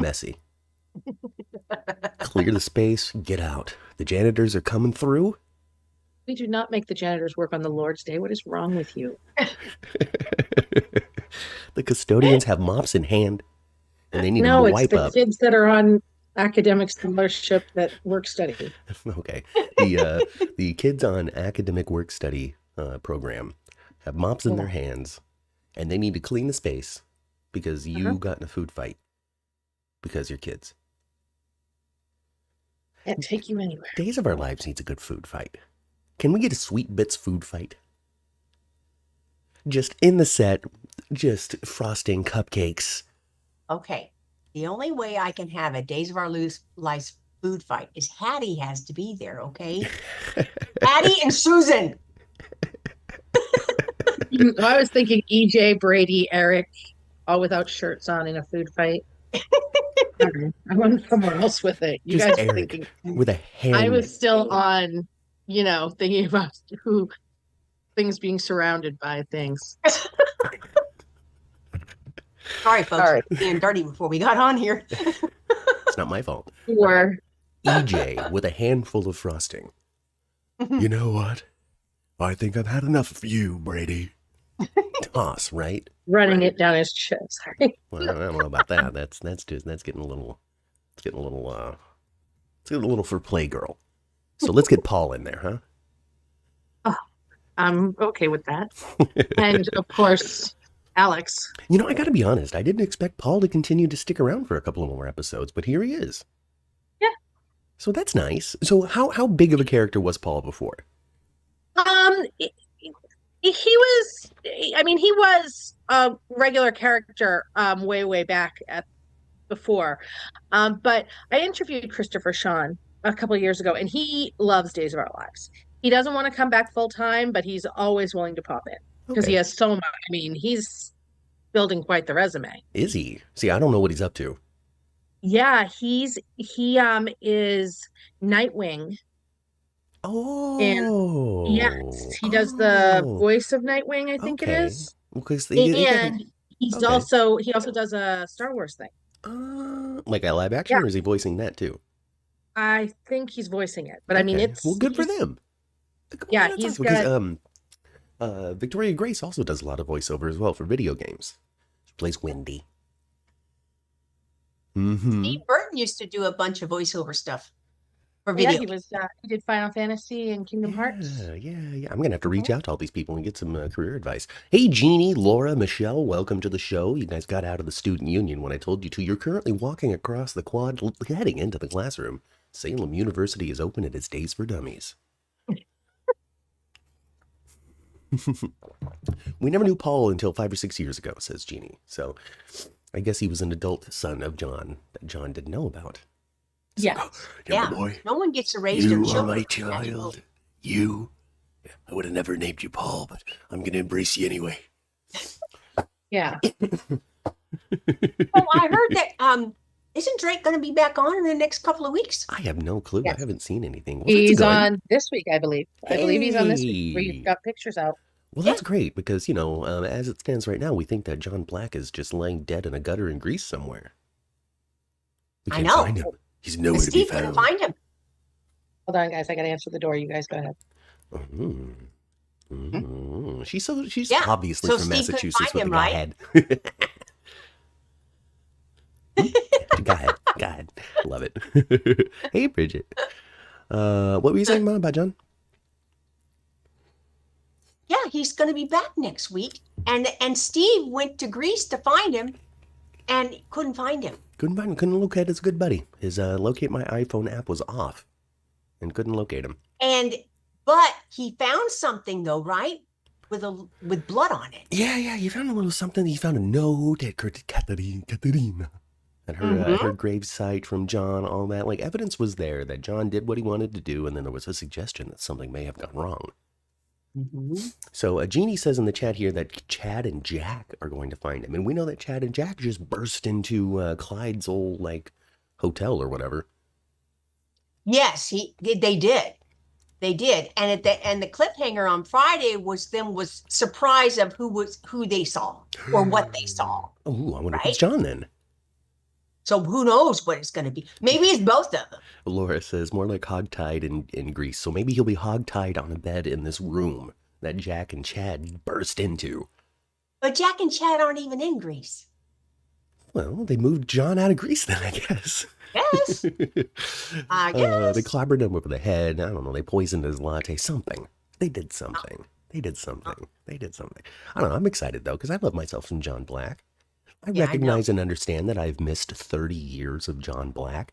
messy. Clear the space, get out. The janitors are coming through. We do not make the janitors work on the Lord's Day. What is wrong with you? The custodians have mops in hand, and they need No, to it's wipe the up. kids that are on academic scholarship that work study. Okay. The kids on academic work study program have mops in their hands, and they need to clean the space because you got in a food fight because you're kids. Can't take you anywhere. Days of Our Lives needs a good food fight. Can we get a Sweet Bits food fight? Just in the set, just frosting cupcakes. Okay. The only way I can have a Days of Our Lives food fight is Haddie has to be there, okay? Haddie and Susan. I was thinking EJ, Brady, Eric, all without shirts on in a food fight. I went somewhere else with it. You Just guys were Eric thinking with a hand. I was still on, thinking about things being surrounded by things. Sorry, folks. Sorry. Being dirty before we got on here. It's not my fault. Or EJ with a handful of frosting. You know what? I think I've had enough of you, Brady. Toss, right? Running it down his chest. Sorry. Well, I don't know about that. That's getting a little for Playgirl. So let's get Paul in there, huh? Oh, I'm okay with that. And of course, Alex. I got to be honest. I didn't expect Paul to continue to stick around for a couple of more episodes, but here he is. Yeah. So that's nice. So how big of a character was Paul before? He was a regular character way back before. But I interviewed Christopher Shawn a couple of years ago, and he loves Days of Our Lives. He doesn't want to come back full time, but he's always willing to pop in because he has so much. He's building quite the resume. Is he? See, I don't know what he's up to. Yeah, he is Nightwing. Oh, and yes, he does the voice of Nightwing. I think it is. And he also does a Star Wars thing. Like a live action, or is he voicing that too? I think he's voicing it, but it's good for them. Yeah, he's got. Victoria Grace also does a lot of voiceover as well for video games. She plays Wendy. Steve Burton used to do a bunch of voiceover stuff. For video. Yeah, he did Final Fantasy and Kingdom Hearts. Yeah. I'm going to have to reach out to all these people and get some career advice. Hey, Jeannie, Laura, Michelle, welcome to the show. You guys got out of the student union when I told you to. You're currently walking across the quad, heading into the classroom. Salem University is open at its Days for Dummies. We never knew Paul until 5 or 6 years ago, says Jeannie. So I guess he was an adult son of John that John didn't know about. Yeah. Yeah. Boy, no one gets raised in children. You are my child. You. I would have never named you Paul, but I'm going to embrace you anyway. Yeah. Oh, I heard that. Isn't Drake going to be back on in the next couple of weeks? I have no clue. Yes. I haven't seen anything. Well, he's on this week, I believe. I believe he's on this week where you've got pictures out. Well, that's great because, as it stands right now, we think that John Black is just laying dead in a gutter in Greece somewhere. We can't find him. He's nowhere to be found. Find him. Hold on, guys. I got to answer the door. You guys go ahead. She's obviously from Massachusetts with a guy head. Go ahead. Love it. Hey, Bridget. What were you saying, Mom, about John? Yeah, he's going to be back next week. And Steve went to Greece to find him and couldn't find him. Couldn't locate his good buddy. His Locate My iPhone app was off and couldn't locate him. But he found something, though, right? With blood on it. Yeah, he found a little something. He found a note at Katerina. At her gravesite from John, all that. Like, evidence was there that John did what he wanted to do, and then there was a suggestion that something may have gone wrong. So Jeannie says in the chat here that Chad and Jack are going to find him. And we know that Chad and Jack just burst into Clyde's old, hotel or whatever. Yes, they did. They did. And the cliffhanger on Friday was surprise of who they saw or what they saw. Oh, I wonder if it's John then. So who knows what it's going to be? Maybe it's both of them. Laura says more like hogtied in Greece. So maybe he'll be hogtied on a bed in this room that Jack and Chad burst into. But Jack and Chad aren't even in Greece. Well, they moved John out of Greece then, I guess. Yes. I guess. They clobbered him over the head. I don't know. They poisoned his latte. Something. They did something. They did something. They did something. I don't know. I'm excited, though, because I love myself some John Black. I recognize and understand that I've missed 30 years of John Black.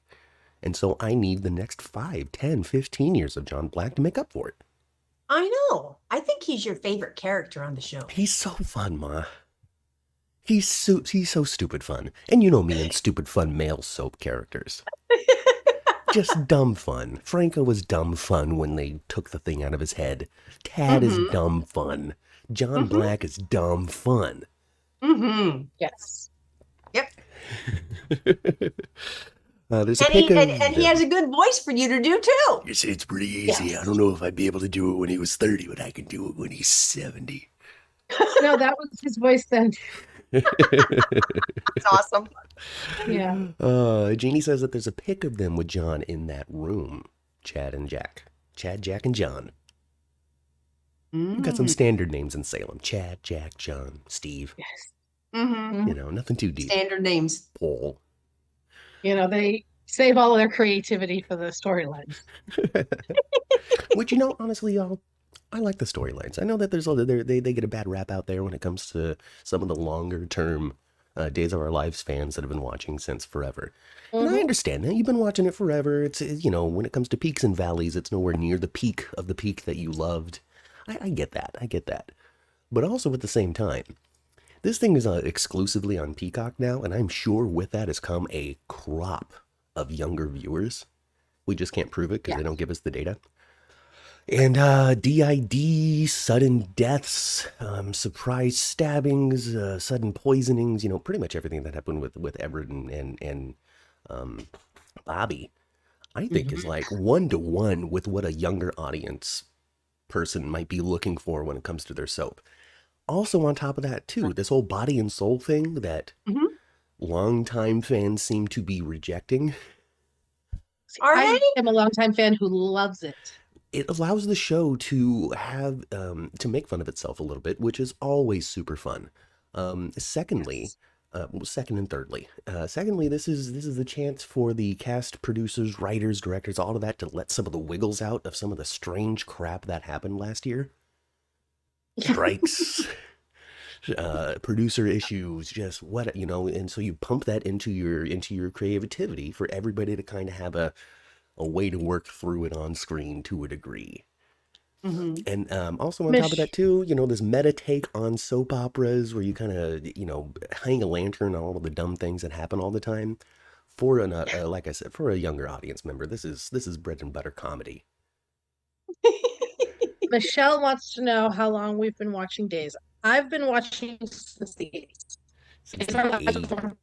And so I need the next 5, 10, 15 years of John Black to make up for it. I know. I think he's your favorite character on the show. He's so fun, Ma. He's so stupid fun. And you know me and stupid fun male soap characters. Just dumb fun. Franco was dumb fun when they took the thing out of his head. Tad is dumb fun. John Black is dumb fun. Yes. Yep. There's and he has a good voice for you to do too. You say it's pretty easy. Yes. I don't know if I'd be able to do it when he was 30, but I can do it when he's 70. No, that was his voice then. That's awesome. Yeah. Jeannie says that there's a pic of them with John in that room. Chad and Jack. Chad, Jack, and John. We've got some standard names in Salem. Chad, Jack, John, Steve. Yes. You know, nothing too deep. Standard names. Paul. You know, they save all of their creativity for the storylines. Which, you know, honestly, y'all, I like the storylines. I know that there's they get a bad rap out there when it comes to some of the longer term Days of Our Lives fans that have been watching since forever. And I understand that. You've been watching it forever. It's, you know, when it comes to peaks and valleys, it's nowhere near the peak of the peak that you loved. I get that. I get that. But also at the same time, this thing is exclusively on Peacock now, and I'm sure with that has come a crop of younger viewers. We just can't prove it because they don't give us the data. And DID, sudden deaths, surprise stabbings, sudden poisonings, you know, pretty much everything that happened with Everett and Bobby, I think is like 1-to-1 with what a younger audience person might be looking for when it comes to their soap. Also on top of that too, this whole body and soul thing that longtime fans seem to be rejecting. I am a longtime fan who loves it. It allows the show to have to make fun of itself a little bit, which is always super fun. Secondly, second and thirdly, this is the chance for the cast, producers, writers, directors, all of that to let some of the wiggles out of some of the strange crap that happened last year. Strikes, producer issues, just what, you know, and so you pump that into your creativity for everybody to kind of have a way to work through it on screen to a degree. And also on top of that too, you know, this meta take on soap operas where you kind of, you know, hang a lantern on all of the dumb things that happen all the time. For like I said, for a younger audience member, this is bread and butter comedy. Michelle wants to know how long we've been watching Days. I've been watching since the 80s. Since the 80s.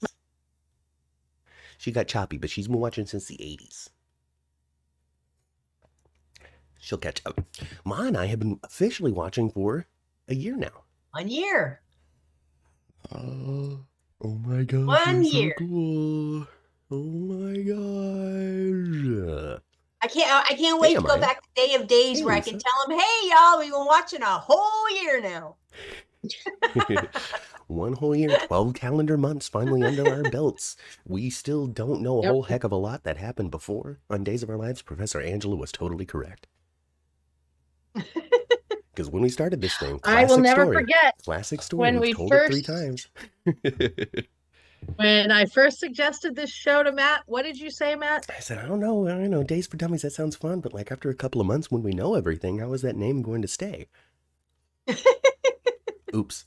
She got choppy, but she's been watching since the 80s. She'll catch up. Ma and I have been officially watching for a year now. 1 year. Oh my gosh. 1 year. So cool. Oh my gosh. I can't wait to go back to Day of Days where I can tell them, hey, y'all, we've been watching a whole year now. 1 whole year, 12 calendar months finally under our belts. We still don't know a whole heck of a lot that happened before. On Days of Our Lives, Professor Angela was totally correct. Because when we started this thing, I will never forget. Classic story. When we told first, it 3 times. When I first suggested this show to Matt, what did you say, Matt? I said, I don't know, Days for Dummies, that sounds fun, but like after a couple of months when we know everything, how is that name going to stay? Oops.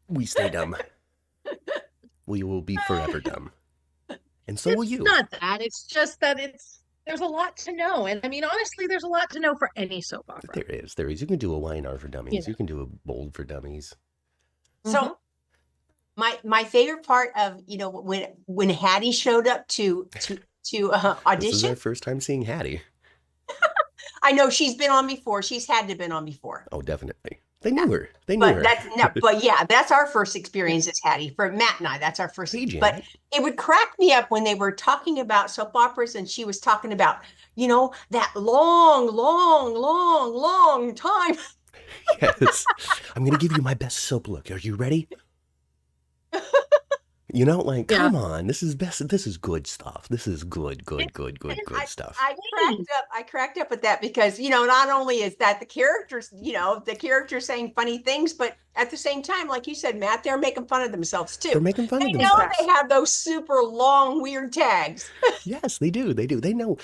We stay dumb. We will be forever dumb. And so will you. It's not that. It's just that there's a lot to know. And I mean, honestly, there's a lot to know for any soap opera. There is. You can do a YNR for Dummies. You can do a Bold for Dummies. So my favorite part of, you know, when Haddie showed up to audition. This is our first time seeing Haddie. I know she's been on before. She's had to have been on before. Oh, definitely. They knew her. They knew But her. that's no, but yeah, that's our first experience as Hattie. For Matt and I, that's our first. Hey, Janet. But it would crack me up when they were talking about soap operas, and she was talking about, that long time. Yes. I'm going to give you my best soap look. Are you ready? Come on. This is best. This is good stuff. This is good stuff. I cracked up at that because, not only is that the characters saying funny things, but at the same time, like you said, Matt, they're making fun of themselves too. They're making fun of themselves. themselves. They have those super long, weird tags. Yes, they do. They do. They know.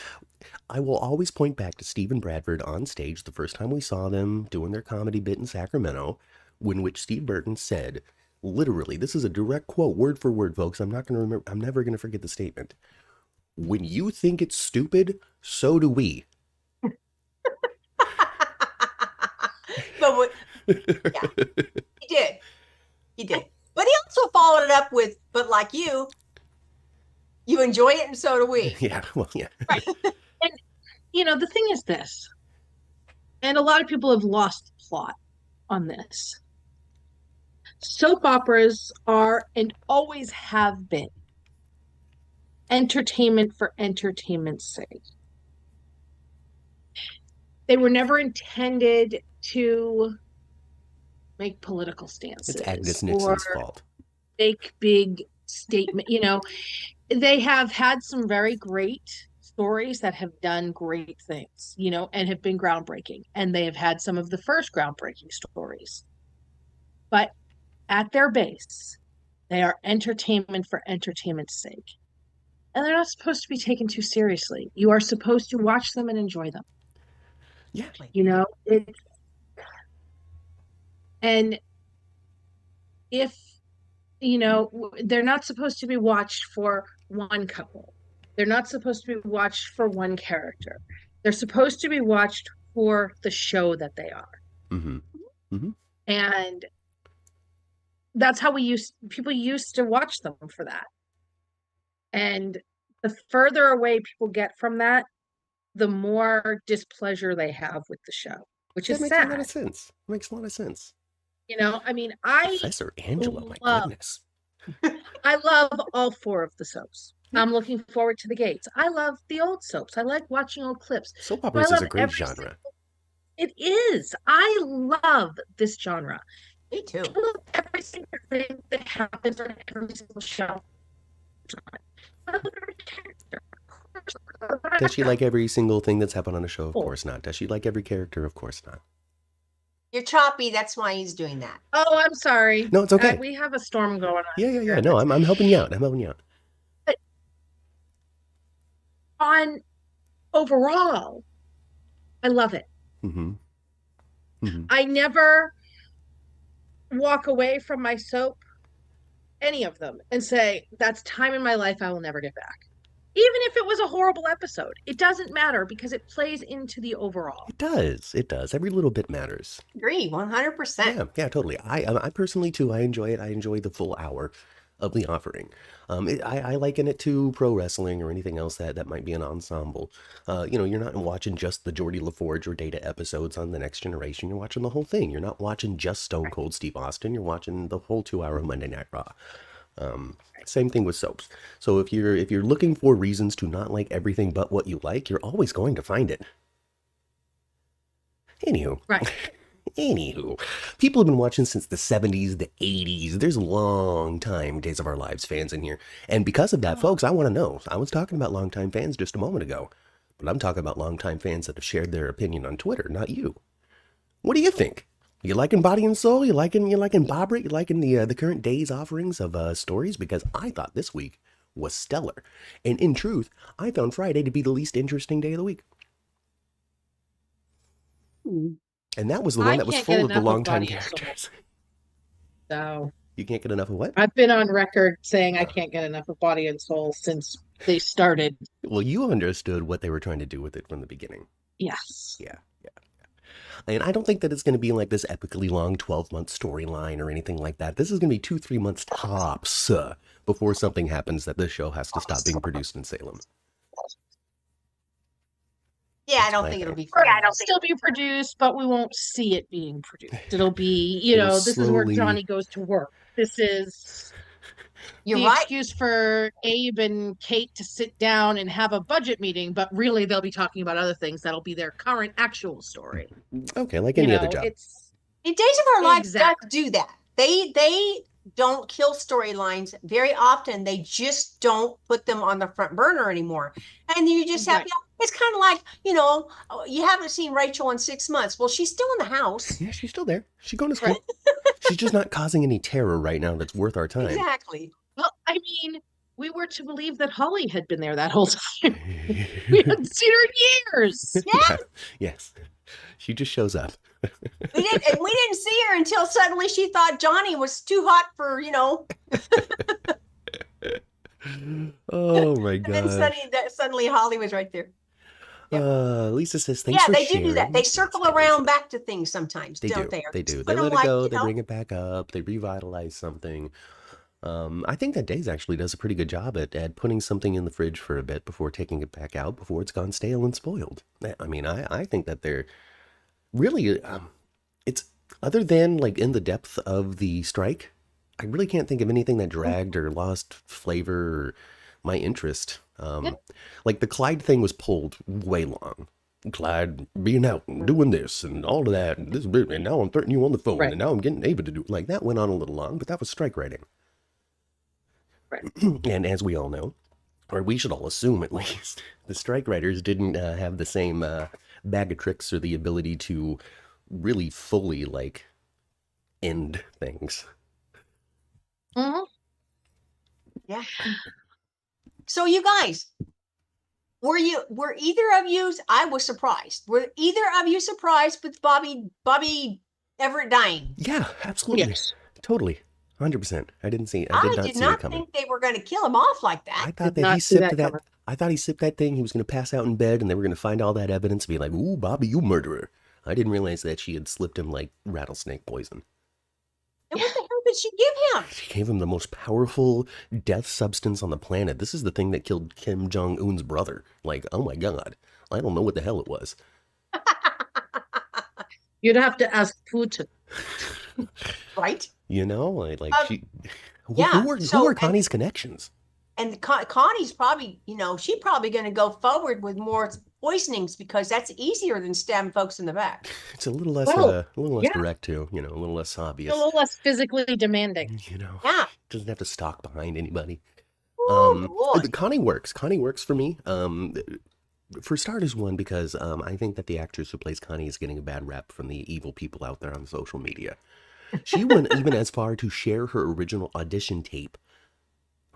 I will always point back to Steve and Bradford on stage the first time we saw them doing their comedy bit in Sacramento, in which Steve Burton said, literally, this is a direct quote, word for word, folks. I'm never going to forget the statement. When you think it's stupid, so do we. But he did. But he also followed it up with, but like you enjoy it, and so do we. Yeah, well, yeah. Right. And, the thing is this, and a lot of people have lost plot on this. Soap operas are and always have been entertainment for entertainment's sake. They were never intended to make political stances. It's Agnes Nixon's fault. Make big statement. They have had some very great stories that have done great things, and have been groundbreaking. And they have had some of the first groundbreaking stories. But at their base, they are entertainment for entertainment's sake. And they're not supposed to be taken too seriously. You are supposed to watch them and enjoy them. Yeah. And if, they're not supposed to be watched for one couple. They're not supposed to be watched for one character. They're supposed to be watched for the show that they are. Mm-hmm. Mm-hmm. And that's how people used to watch them for that. And the further away people get from that, the more displeasure they have with the show, which is sad. That makes a lot of sense. Makes a lot of sense. Professor Angela, my goodness. I love all four of the soaps. I'm looking forward to the Gates. I love the old soaps. I like watching old clips. Soap operas is a great genre. It is. I love this genre. Me too. I love every single thing that happens on every single show. I love every character. Does she like every single thing that's happened on a show? Of course not. Does she like every character? Of course not. You're choppy. That's why he's doing that. Oh, I'm sorry. No, it's okay. We have a storm going on. Yeah. No, I'm helping you out. But on overall, I love it. Mm-hmm. Mm-hmm. I never walk away from my soap, any of them, and say, that's time in my life I will never get back. Even if it was a horrible episode, it doesn't matter because it plays into the overall. It does. Every little bit matters. Agree, 100%. Yeah, totally. I personally, too, I enjoy it. I enjoy the full hour of The Offering. I liken it to pro wrestling or anything else that might be an ensemble. You're not watching just the Geordie LaForge or Data episodes on The Next Generation. You're watching the whole thing. You're not watching just Stone Cold Steve Austin. You're watching the whole 2 hour Monday Night Raw. Same thing with soaps. So if you're looking for reasons to not like everything but what you like, you're always going to find it. Anywho. Right. Anywho, people have been watching since the 70s, the 80s. There's long time Days of Our Lives fans in here. And because of that, folks, I want to know. I was talking about longtime fans just a moment ago, but I'm talking about longtime fans that have shared their opinion on Twitter, not you. What do you think? You liking Body and Soul? You liking Bobrit? You liking the current day's offerings of stories? Because I thought this week was stellar. And in truth, I found Friday to be the least interesting day of the week. And that was the one that was full of the longtime characters. So you can't get enough of what? I've been on record saying I can't get enough of Body and Soul since they started. Well, you understood what they were trying to do with it from the beginning. Yes. Yeah. And I don't think that it's going to be like this epically long 12-month storyline or anything like that. This is going to be 2-3 months tops before something happens that this show has to stop being produced in Salem. Yeah, I don't my think it'll thing. be funny. It'll still be produced, but we won't see it being produced. It'll be, It'll this is where slowly- Johnny goes to work. This is You're the right. excuse for Abe and Kate to sit down and have a budget meeting, but really they'll be talking about other things that'll be their current actual story. Okay, like any other job. It's In Days of Our Lives Exactly. does do that. They don't kill storylines very often. They just don't put them on the front burner anymore. And you just have, Right. it's kind of like, you haven't seen Rachel in 6 months. Well, she's still in the house. Yeah, she's still there. She's going to school. She's just not causing any terror right now that's worth our time. Exactly. well, I mean, we were to believe that Holly had been there that whole time. We hadn't seen her in years. Yeah. Yes. She just shows up. We didn't see her until suddenly she thought Johnny was too hot for, Oh my and then god. suddenly Holly was right there. Lisa says thanks for They sharing. do that. They circle That's around Lisa. back to things sometimes, They don't do. they? They do. Put They them let it like, go. They bring it back up. They revitalize something. I think that Days actually does a pretty good job at putting something in the fridge for a bit before taking it back out before it's gone stale and spoiled. I mean, I think that they're really, it's other than like in the depth of the strike, I really can't think of anything that dragged or lost flavor or my interest. Like the Clyde thing was pulled way long. Clyde being out and doing this and all of that and this and now I'm threatening you on the phone Right. and now I'm getting able to do like that went on a little long, but that was strike writing. Right. And as we all know, or we should all assume at least, the strike writers didn't have the same bag of tricks or the ability to really fully like end things. Mhm. Yeah. So you guys, were either of you, I was surprised. Were either of you surprised with Bobby Everett dying? Yeah, absolutely. Yes. Totally. 100%. I did not see did it not coming. think they were going to kill him off like that. I thought Did that he not see sipped that that. coming. I thought he sipped that thing. He was going to pass out in bed, and they were going to find all that evidence and be like, "Ooh, Bobby, you murderer!" I didn't realize that she had slipped him like rattlesnake poison. And what the hell did she give him? She gave him the most powerful death substance on the planet. This is the thing that killed Kim Jong Un's brother. Like, oh my god, I don't know what the hell it was. You'd have to ask Putin. Right? You know, like she. yeah, Who so- are Connie's connections? And Connie's probably, she's probably going to go forward with more poisonings because that's easier than stabbing folks in the back. It's a little less, Well, yeah. direct too. You know, a little less obvious. A little less physically demanding. You know, Yeah. doesn't have to stalk behind anybody. Oh, Lord. The Connie Works. Connie Works for me. For starters, one because I think that the actress who plays Connie is getting a bad rep from the evil people out there on social media. She went even as far to share her original audition tape.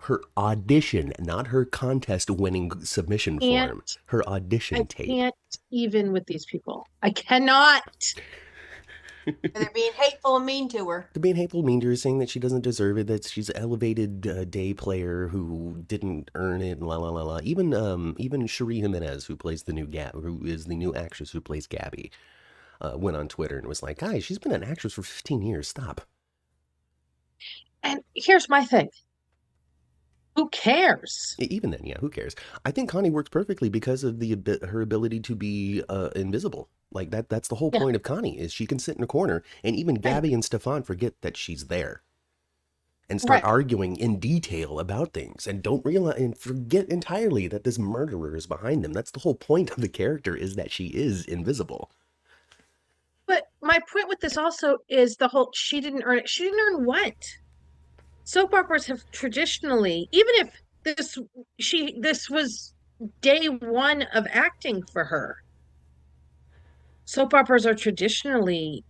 Her audition, not her contest-winning submission form. Her audition I tape. can't even with these people. I cannot. They're being hateful and mean to her. To being hateful, mean to her, saying that she doesn't deserve it, that she's an elevated day player who didn't earn it, la la la la. Even Cherie Jimenez, who plays who is the new actress who plays Gabby, went on Twitter and was like, "Guys, she's been an actress for 15 years. Stop." And here's my thing. Who cares? Even then, yeah, who cares? I think Connie works perfectly because of her ability to be invisible. Like that's the whole point of Connie is she can sit in a corner, and even Gabby and Stefan forget that she's there, and start arguing in detail about things, and don't realize and forget entirely that this murderer is behind them. That's the whole point of the character is that she is invisible. But my point with this also is the whole she didn't earn it. She didn't earn what? Soap operas have traditionally, even if this was day one of acting for her. Soap operas are traditionally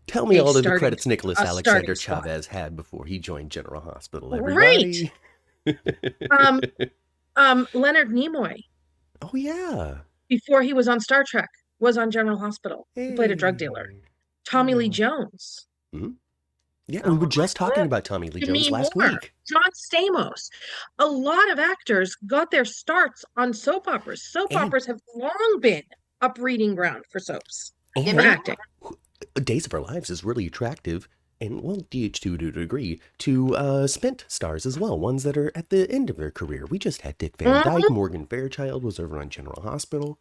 Tell me all of the starting- credits Nicholas a Alexander starting spot. Chavez had before he joined General Hospital. Right. Everybody. Leonard Nimoy, Oh yeah. before he was on Star Trek, was on General Hospital. He played a drug dealer. Tommy Lee Jones. Yeah, we were just talking about Tommy Lee Jones Demi last Moore, week. John Stamos. A lot of actors got their starts on soap operas. Soap And- operas have long been a breeding ground for soaps. And For acting. Days of Our Lives is really attractive, and well, DH2 to a degree, to spent stars as well, ones that are at the end of their career. We just had Dick Van Dyke, Morgan Fairchild was over on General Hospital.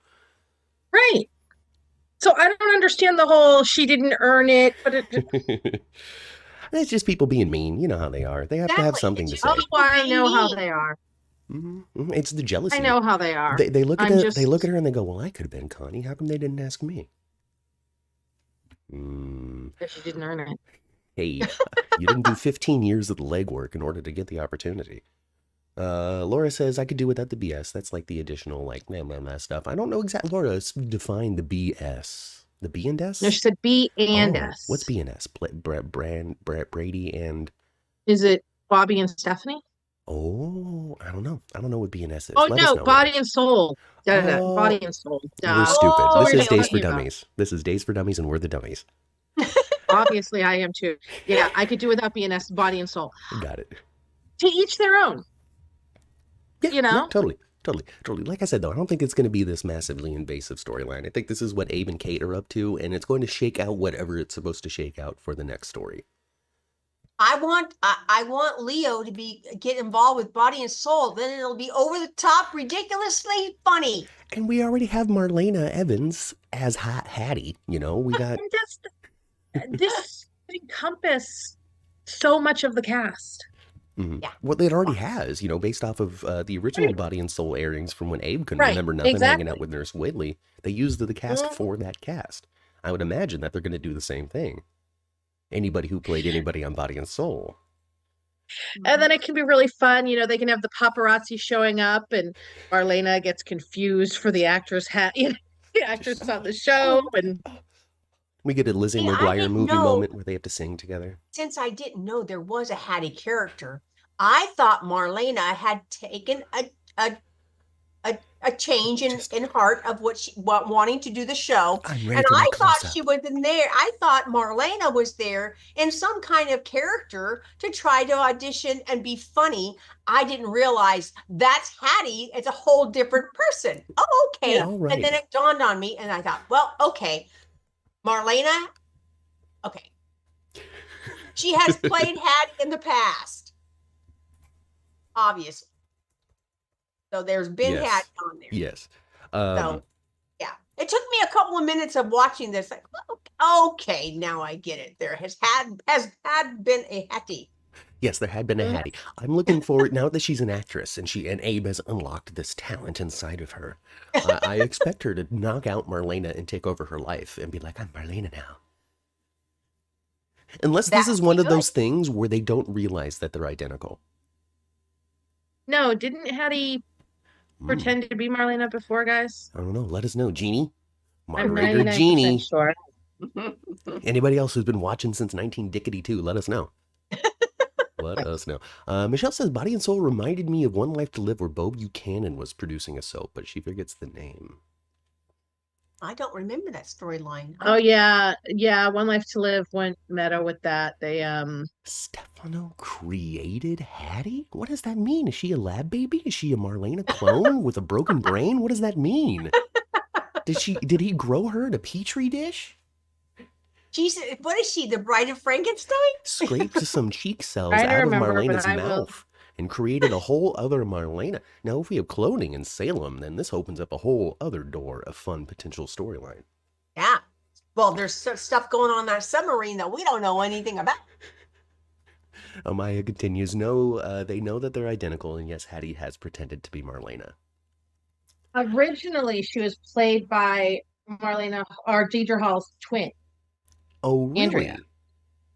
Right. So I don't understand the whole she didn't earn it, but It's just people being mean. You know how they are. They have to have Exactly. something It's to just say. people I being know how mean. they are. It's the I jealousy. know how they are. They look at I'm they look at her and they go, "Well, I could have been Connie. How come they didn't ask me?" But she didn't earn it. Hey, you didn't do 15 years of the legwork in order to get the opportunity. Laura says, I could do without the BS. That's like the additional, like, stuff. I don't know exactly. Laura, define the BS. The B and S? No, she said B and S. What's B and S? Brady and... Is it Bobby and Stephanie? Oh, I don't know. I don't know what B and S is. Oh, Let us no, know. Body and Soul. Oh, Body and Soul. we're stupid. Oh, This is okay, Days for okay. Dummies. This is Days for Dummies, and we're the dummies. Obviously, I am too. Yeah, I could do without BNS, Body and Soul. Got it. To each their own. Yeah, You know? no, totally. Like I said, though, I don't think it's going to be this massively invasive storyline. I think this is what Abe and Kate are up to, and it's going to shake out whatever it's supposed to shake out for the next story. I want Leo to get involved with Body and Soul. Then it'll be over the top, ridiculously funny. And we already have Marlena Evans as Hattie. You know, we got... This encompass so much of the cast. Mm-hmm. Yeah. Well, it already has, you know, based off of the original Body and Soul airings from when Abe couldn't remember nothing, hanging out with Nurse Whitley. They used the cast for that cast. I would imagine that they're going to do the same thing. Anybody who played anybody on Body and Soul. And then it can be really fun. You know, they can have the paparazzi showing up and Marlena gets confused for the actress the actress on the show. And we get a Lizzie McGuire movie moment where they have to sing together. Since I didn't know there was a Hattie character, I thought Marlena had taken a change in heart of what wanting to do the show. And I thought she was in there. I thought Marlena was there in some kind of character to try to audition and be funny. I didn't realize that's Hattie. It's a whole different person. Oh, okay. Yeah, right. And then it dawned on me and I thought, well, okay. Marlena, okay. She has played Hattie in the past. Obviously. So there's been Hattie on there. Yes. So, yeah. It took me a couple of minutes of watching this. Like, okay, now I get it. There has been a Hattie. Yes, there had been a Hattie. I'm looking forward, now that she's an actress and Abe has unlocked this talent inside of her. I expect her to knock out Marlena and take over her life and be like, I'm Marlena now. Unless this is one of those things where they don't realize that they're identical. No, didn't Hattie pretend to be Marlena before, guys? I don't know. Let us know. Jeannie? I'm Moderator 99% Jeannie. sure. Anybody else who's been watching since 19-dickety-2, let us know. Let us know. Michelle says, Body and Soul reminded me of One Life to Live, where Bo Buchanan was producing a soap, but she forgets the name. I don't remember that storyline. Oh, yeah. Yeah, One Life to Live went meta with that. They, Stefano created Hattie? What does that mean? Is she a lab baby? Is she a Marlena clone with a broken brain? What does that mean? Did he grow her in a petri dish? What is she, the Bride of Frankenstein? Scraped some cheek cells out of Marlena's mouth and created a whole other Marlena. Now, if we have cloning in Salem, then this opens up a whole other door of fun potential storyline. Yeah. Well, there's stuff going on in that submarine that we don't know anything about. Amaya continues, no, they know that they're identical, and yes, Hattie has pretended to be Marlena. Originally, she was played by Marlena, or Deidre Hall's twin. Oh, really? Andrea.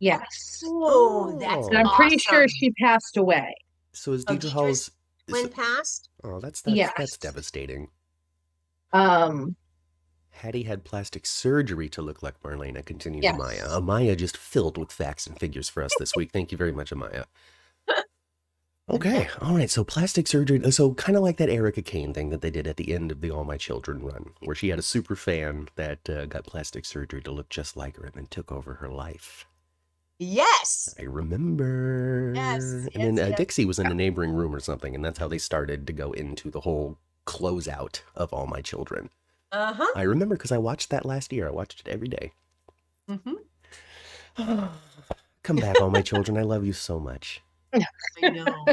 Yes. Oh, that's and I'm pretty sure she passed away. So is Deidre Hall's twin passed? Oh, that's devastating. Hattie had plastic surgery to look like Marlena, continues Amaya. Amaya just filled with facts and figures for us this week. Thank you very much, Amaya. Okay, all right, so plastic surgery, so kind of like that Erica Kane thing that they did at the end of the All My Children run, where she had a super fan that got plastic surgery to look just like her and then took over her life. Yes. I remember. Yes. And then Dixie was in a neighboring room or something, and that's how they started to go into the whole closeout of All My Children. Uh-huh. I remember because I watched that last year. I watched it every day. Mm-hmm. Come back, All My Children. I love you so much. I know.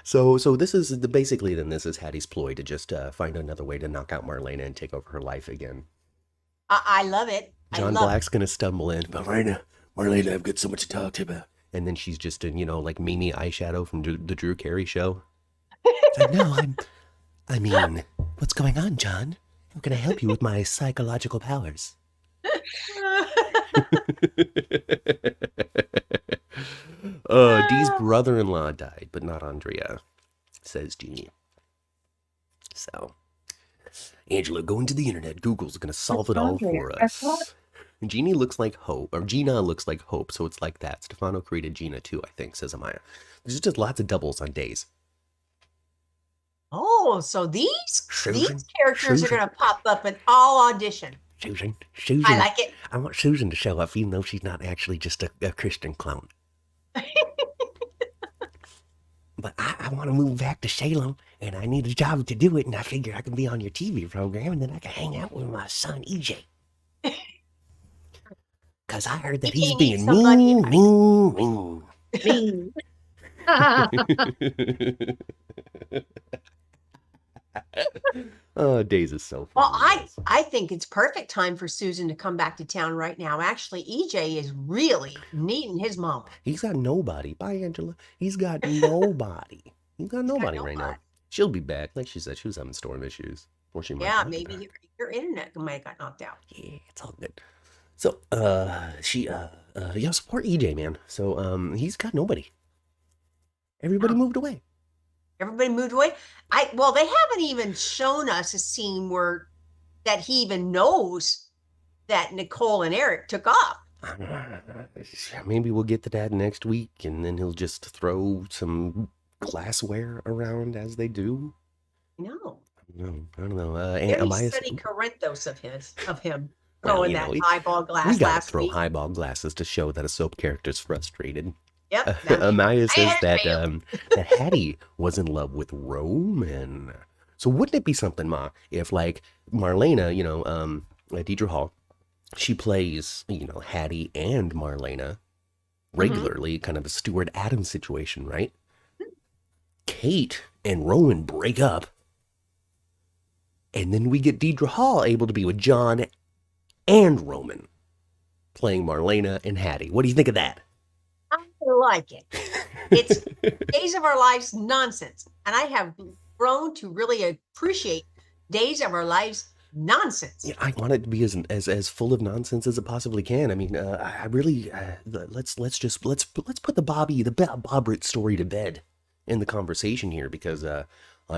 So this is basically then this is Hattie's ploy to just find another way to knock out Marlena and take over her life again. I love it. John Black's gonna stumble in, Marlena, I've got so much to talk to you about. And then she's just in, like Mimi eyeshadow from the Drew Carey show. It's like, no, I mean, what's going on, John? How can I help you with my psychological powers? Dee's brother-in-law died, but not Andrea, says Jeannie. So, Angela, go into the internet. Google's going to solve it all for us. Jeannie looks like Hope, or Gina looks like Hope, so it's like that. Stefano created Gina too, I think, says Amaya. There's just lots of doubles on days. Oh, so these characters are going to pop up in all audition. Susan. I like it. I want Susan to show up, even though she's not actually just a Christian clown. But I want to move back to Salem, and I need a job to do it, and I figure I can be on your TV program, and then I can hang out with my son, EJ. Because I heard that he's being mean. Oh, Days is so fun. Well, I think it's perfect time for Susan to come back to town right now. Actually, EJ is really needing his mom. He's got nobody. Bye, Angela. He's got nobody. He's got nobody right now. She'll be back. Like she said, she was having storm issues. Or she might maybe your internet might have got knocked out. Yeah, it's all good. So, support EJ, man. So, he's got nobody. Everybody moved away. Everybody moved away. They haven't even shown us a scene that he even knows that Nicole and Eric took off. Maybe we'll get to that next week, and then he'll just throw some glassware around as they do. No. I don't know. Very study Corinthos of him. Throwing that highball glass. We gotta throw highball glasses to show that a soap character's frustrated. Yep. Amaya says that Haddie was in love with Roman. So wouldn't it be something, Ma, if like Marlena, Deidre Hall, she plays, Haddie and Marlena regularly, kind of a Stuart Adams situation, right? Kate and Roman break up. And then we get Deidre Hall able to be with John and Roman playing Marlena and Haddie. What do you think of that? I like it. It's Days of Our Lives nonsense. And I have grown to really appreciate Days of Our Lives nonsense. Yeah, I want it to be as full of nonsense as it possibly can. I mean, I really let's put the Bobbert story to bed in the conversation here, because I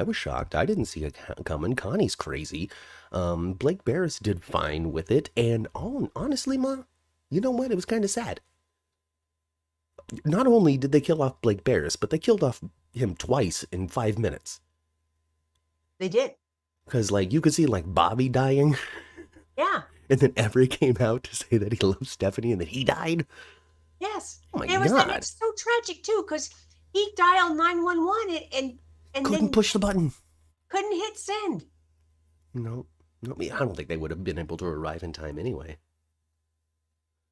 was shocked. I didn't see it coming. Connie's crazy. Blake Barris did fine with it, and honestly, Ma, you know what? It was kind of sad. Not only did they kill off Blake Barris, but they killed off him twice in 5 minutes. They did. Because, you could see, Bobby dying. Yeah. And then Everett came out to say that he loves Stephanie and that he died. Yes. Oh, my God. It's so tragic, too, because he dialed 911 and couldn't then push the button. Couldn't hit send. No. I don't think they would have been able to arrive in time anyway.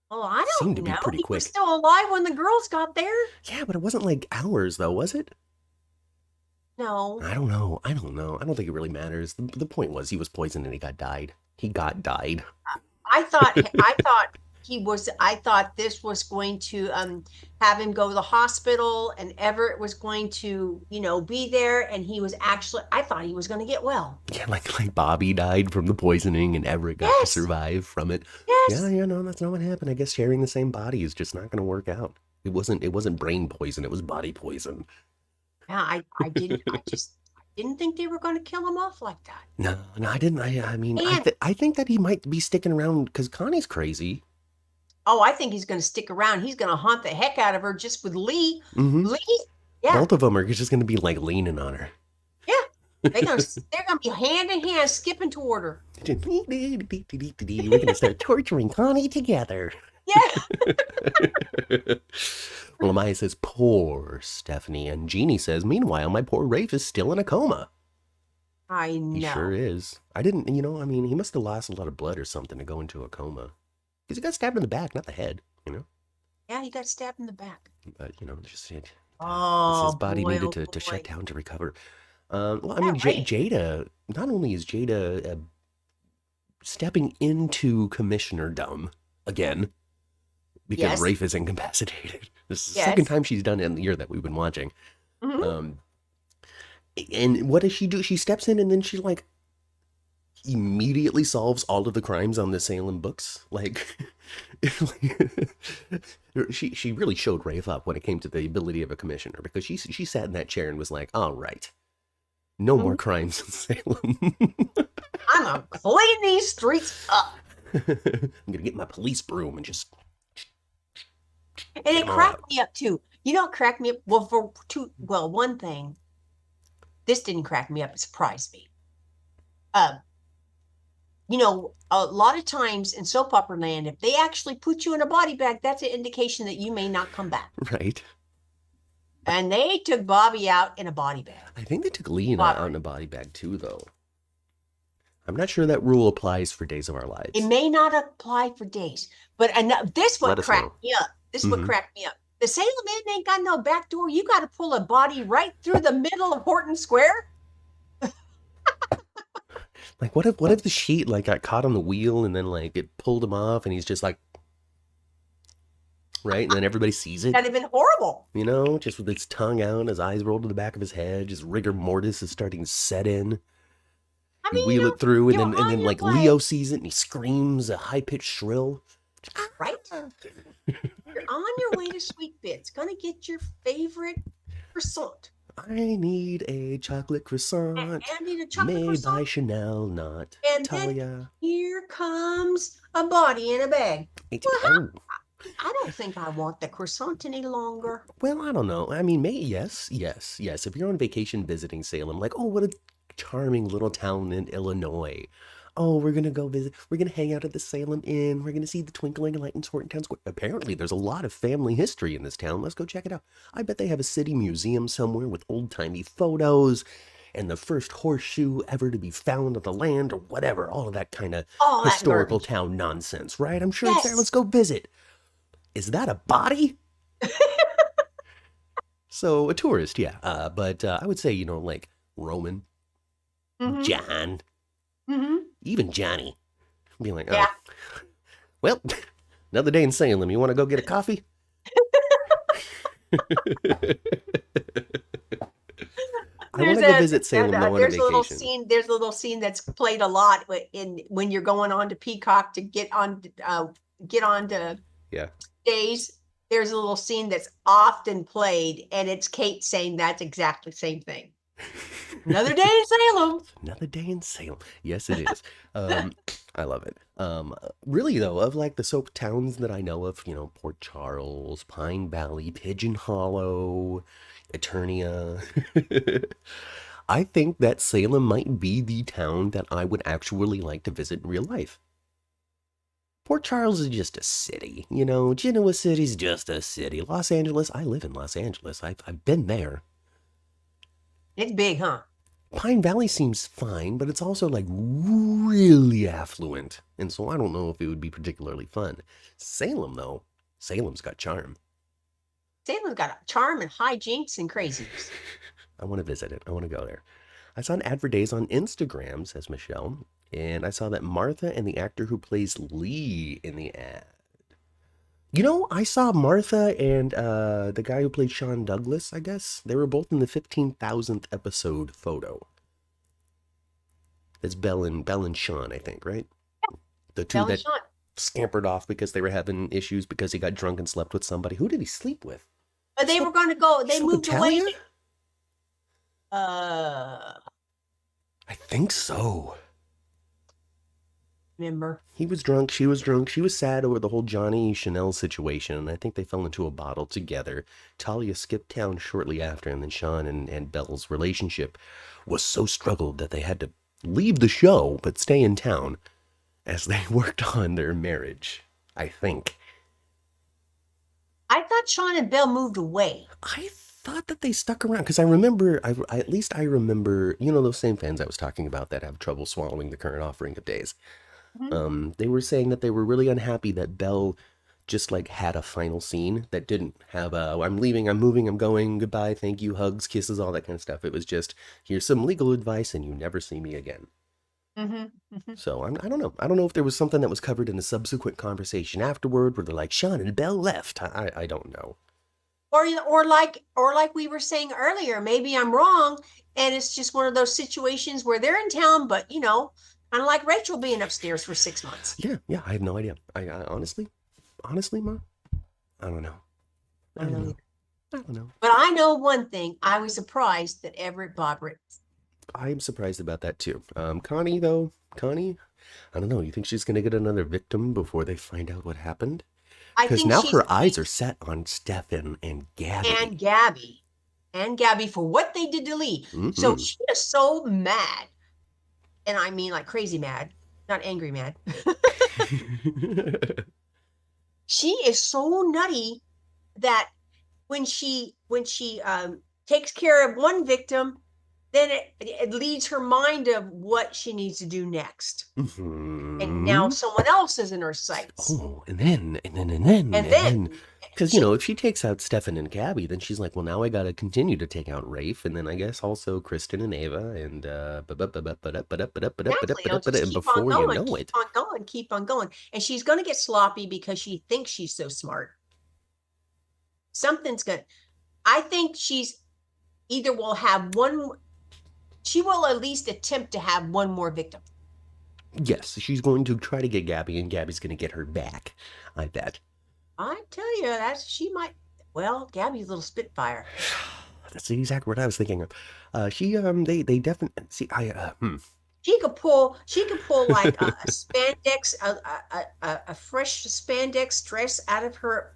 Oh, I don't Seemed to know. be pretty quick. He was still alive when the girls got there. Yeah, but it wasn't hours, though, was it? No. I don't know. I don't think it really matters. The point was he was poisoned and he got died. Died. I thought this was going to have him go to the hospital, and Everett was going to, be there, and I thought he was going to get well. Yeah, like Bobby died from the poisoning and Everett got to survive from it. Yes. Yeah, no, that's not what happened. I guess sharing the same body is just not going to work out. It wasn't brain poison, it was body poison. Yeah, I didn't think they were going to kill him off like that. No, I didn't. I think that he might be sticking around because Connie's crazy. Oh, I think he's going to stick around. He's going to haunt the heck out of her just with Lee. Mm-hmm. Lee? Yeah. Both of them are just going to be leaning on her. Yeah. They're going to be hand in hand skipping toward her. We're going to start torturing Connie together. Yeah. Well, Amaya says, poor Stephanie. And Jeannie says, meanwhile, my poor Rafe is still in a coma. I know. He sure is. I didn't, he must have lost a lot of blood or something to go into a coma. Because he got stabbed in the back, not the head, Yeah, he got stabbed in the back. But, His Oh body boy, needed oh to shut boy. down to recover. Well, I Yeah, mean, right. Jada, not only is Jada stepping into commissionerdom again, because Yes. Rafe is incapacitated. This is the second Yes. time she's done it in the year that we've been watching. Mhm. Um, and what does she do? She steps in and then she like immediately solves all of the crimes on the Salem books. Like, she really showed Rafe up when it came to the ability of a commissioner, because she sat in that chair and was like, all right, no more Mhm. crimes in Salem. I'm gonna clean these streets up. I'm gonna get my police broom and just And get it them all cracked out. me up too. You know, it cracked me up. Well, one thing, this didn't crack me up, it surprised me. You know, a lot of times in soap opera land, if they actually put you in a body bag, that's an indication that you may not come back. Right. And they took Bobby out in a body bag. I think they took Lena Bobby. out in a body bag too, though. I'm not sure that rule applies for Days of Our Lives. It may not apply for days, but this Let one us know. cracked me up. This is what cracked me up. The Salem Inn ain't got no back door. You got to pull a body right through the middle of Horton Square. Like, what if the sheet like got caught on the wheel and then like it pulled him off and he's just like, right, and then everybody sees it. That'd have been horrible. You know, just with his tongue out, his eyes rolled to the back of his head, just rigor mortis is starting to set in. I You mean, wheel it through, and you're then on your like way. Leo sees it and he screams a high pitched shrill. Right? You're on your way to Sweet Bits. Gonna get your favorite croissant. I need a chocolate croissant And in a chocolate made croissant. by Chanel, not And then Talia. here comes a body in a bag. Oh. I don't think I want the croissant any longer. Well, I don't know. I mean, maybe yes. If you're on vacation visiting Salem, like, oh, what a charming little town in Illinois. Oh, we're gonna go visit. We're gonna hang out at the Salem Inn. We're gonna see the twinkling lights in Horton Town Square. Apparently, there's a lot of family history in this town. Let's go check it out. I bet they have a city museum somewhere with old-timey photos and the first horseshoe ever to be found on the land or whatever. All of that kind of Oh, that historical garbage. town nonsense, right? I'm sure it's there. Yes. Let's go visit. Is that a body? So a tourist, yeah. But I would say, you know, like Roman, Mhm. John, Mhm. even Johnny. Be like, oh, Yeah. well, another day in Salem. You want to go get a coffee? I want to go visit Salem though on a There's a little vacation. scene. There's a little scene that's played a lot when you're going on to Peacock to get on to Yeah. Days. There's a little scene that's often played, and it's Kate saying that's exactly the same thing. Another day in Salem. Another day in Salem. Yes, it is. I love it. Really though, of like the soap towns that I know of, you know, Port Charles, Pine Valley, Pigeon Hollow, Eternia. I think that Salem might be the town that I would actually like to visit in real life. Port Charles is just a city, you know. Genoa City's just a city. Los Angeles, I live in Los Angeles. I've been there. It's big, huh? Pine Valley seems fine, but it's also like really affluent. And so I don't know if it would be particularly fun. Salem, though, Salem's got charm. Salem's got a charm and hijinks and craziness. I want to visit it. I want to go there. I saw an ad for Days on Instagram, says Michelle, and I saw that Martha and the actor who plays Lee in the ad. You know, I saw Martha and the guy who played Shawn Douglas, I guess. They were both in the 15,000th episode photo. That's Belle and Shawn, I think, right? The two Belle and that Shawn. scampered off because they were having issues because he got drunk and slept with somebody. Who did he sleep with? But they were going to go. They Slept with moved away. Talia? I think so. Remember? He was drunk, she was drunk, she was sad over the whole Johnny Chanel situation, and I think they fell into a bottle together. Talia skipped town shortly after, and then Shawn and Belle's relationship was so struggled that they had to leave the show, but stay in town as they worked on their marriage, I think. I thought Shawn and Belle moved away. I thought that they stuck around, because I remember, at least I remember, you know, those same fans I was talking about that have trouble swallowing the current offering of Days. Mm-hmm. They were saying that they were really unhappy that Belle just like had a final scene that didn't have a I'm leaving, I'm moving, I'm going, goodbye, thank you, hugs, kisses, all that kind of stuff. It was just, here's some legal advice and you never see me again. So I don't know. I don't know if there was something that was covered in a subsequent conversation afterward where they're like, Shawn and Belle left. I don't know. Or like we were saying earlier, maybe I'm wrong, and it's just one of those situations where they're in town, but kind of like Rachel being upstairs for 6 months. Yeah, I have no idea. I honestly, Ma, I don't know. I don't know. But I know one thing. I was surprised that Everett Bobrick. I'm surprised about that too. Connie, though, I don't know. You think she's gonna get another victim before they find out what happened? Because now her eyes are set on Stefan and Gabby. And Gabby for what they did to Lee. So she is so mad. And I mean like crazy mad, not angry mad. She is so nutty that when she takes care of one victim, then it leads her mind of what she needs to do next. And now someone else is in her sights. Oh, and then. Because, if she takes out Stefan and Gabby, then she's like, well, now I got to continue to take out Rafe. And then I guess also Kristen and Ava. And before you know it. Keep on going. And she's going to get sloppy because she thinks she's so smart. Something's good. I think she's either will have one. She will at least attempt to have one more victim. Yes, she's going to try to get Gabby, and Gabby's going to get her back. I bet. I tell you, she might. Well, Gabby's a little spitfire. That's the exact word I was thinking of. They definitely see. She could pull like a spandex, a fresh spandex dress out of her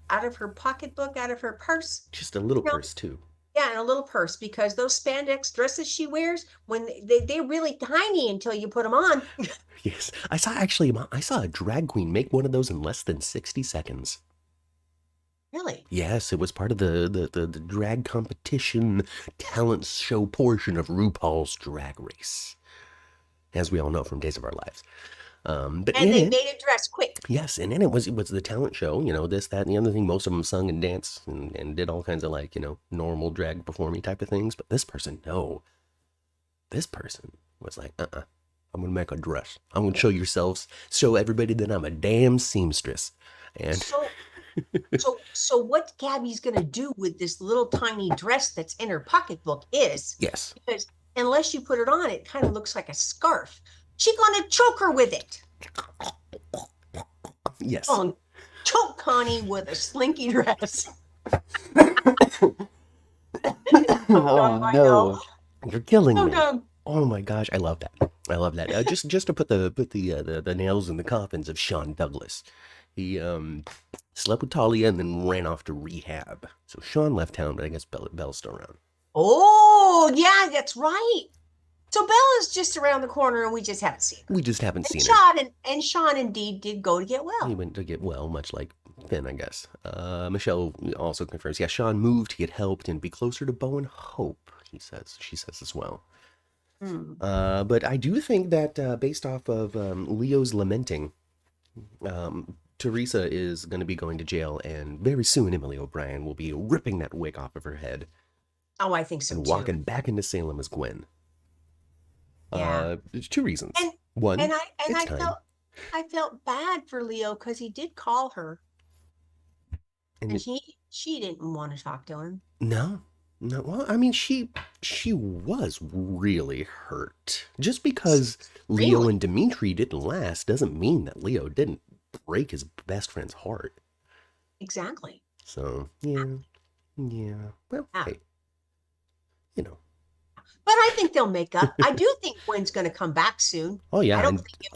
pocketbook, out of her purse. Just a little purse too. Yeah, and a little purse, because those spandex dresses she wears, when they're really tiny until you put them on. Yes, I saw a drag queen make one of those in less than 60 seconds. Really? Yes, it was part of the drag competition talent show portion of RuPaul's Drag Race, as we all know from Days of Our Lives. But they made a dress quick. Yes, and then it was the talent show, this, that, and the other thing. Most of them sung and danced and did all kinds of normal drag performing type of things. But this person was like, I'm gonna make a dress. I'm gonna show everybody that I'm a damn seamstress. And so what Gabby's gonna do with this little tiny dress that's in her pocketbook is, yes, because unless you put it on, it kind of looks like a scarf. She's gonna choke her with it. Yes. Choke Connie with a slinky dress. Oh no, you're killing me. Dumb. Oh my gosh, I love that. Just to put the nails in the coffins of Shawn Douglas. He slept with Talia and then ran off to rehab. So Shawn left town, but I guess Belle's still around. Oh yeah, that's right. So Bella's just around the corner, and we just haven't seen her. And Shawn indeed did go to get well. He went to get well, much like Finn, I guess. Michelle also confirms, yeah, Shawn moved to get help and be closer to Bo and Hope, she says as well. But I do think that based off of Leo's lamenting, Teresa is going to be going to jail, and very soon Emily O'Brien will be ripping that wig off of her head. Oh, I think so and too. Walking back into Salem as Gwen. Yeah. There's two reasons. One, I time. I felt bad for Leo because he did call her, and she didn't want to talk to him. No. Well, I mean, she was really hurt. Just because Leo and Dimitri didn't last doesn't mean that Leo didn't break his best friend's heart. Exactly. So yeah. Well, hey, But I think they'll make up. I do think Gwen's going to come back soon. Oh yeah,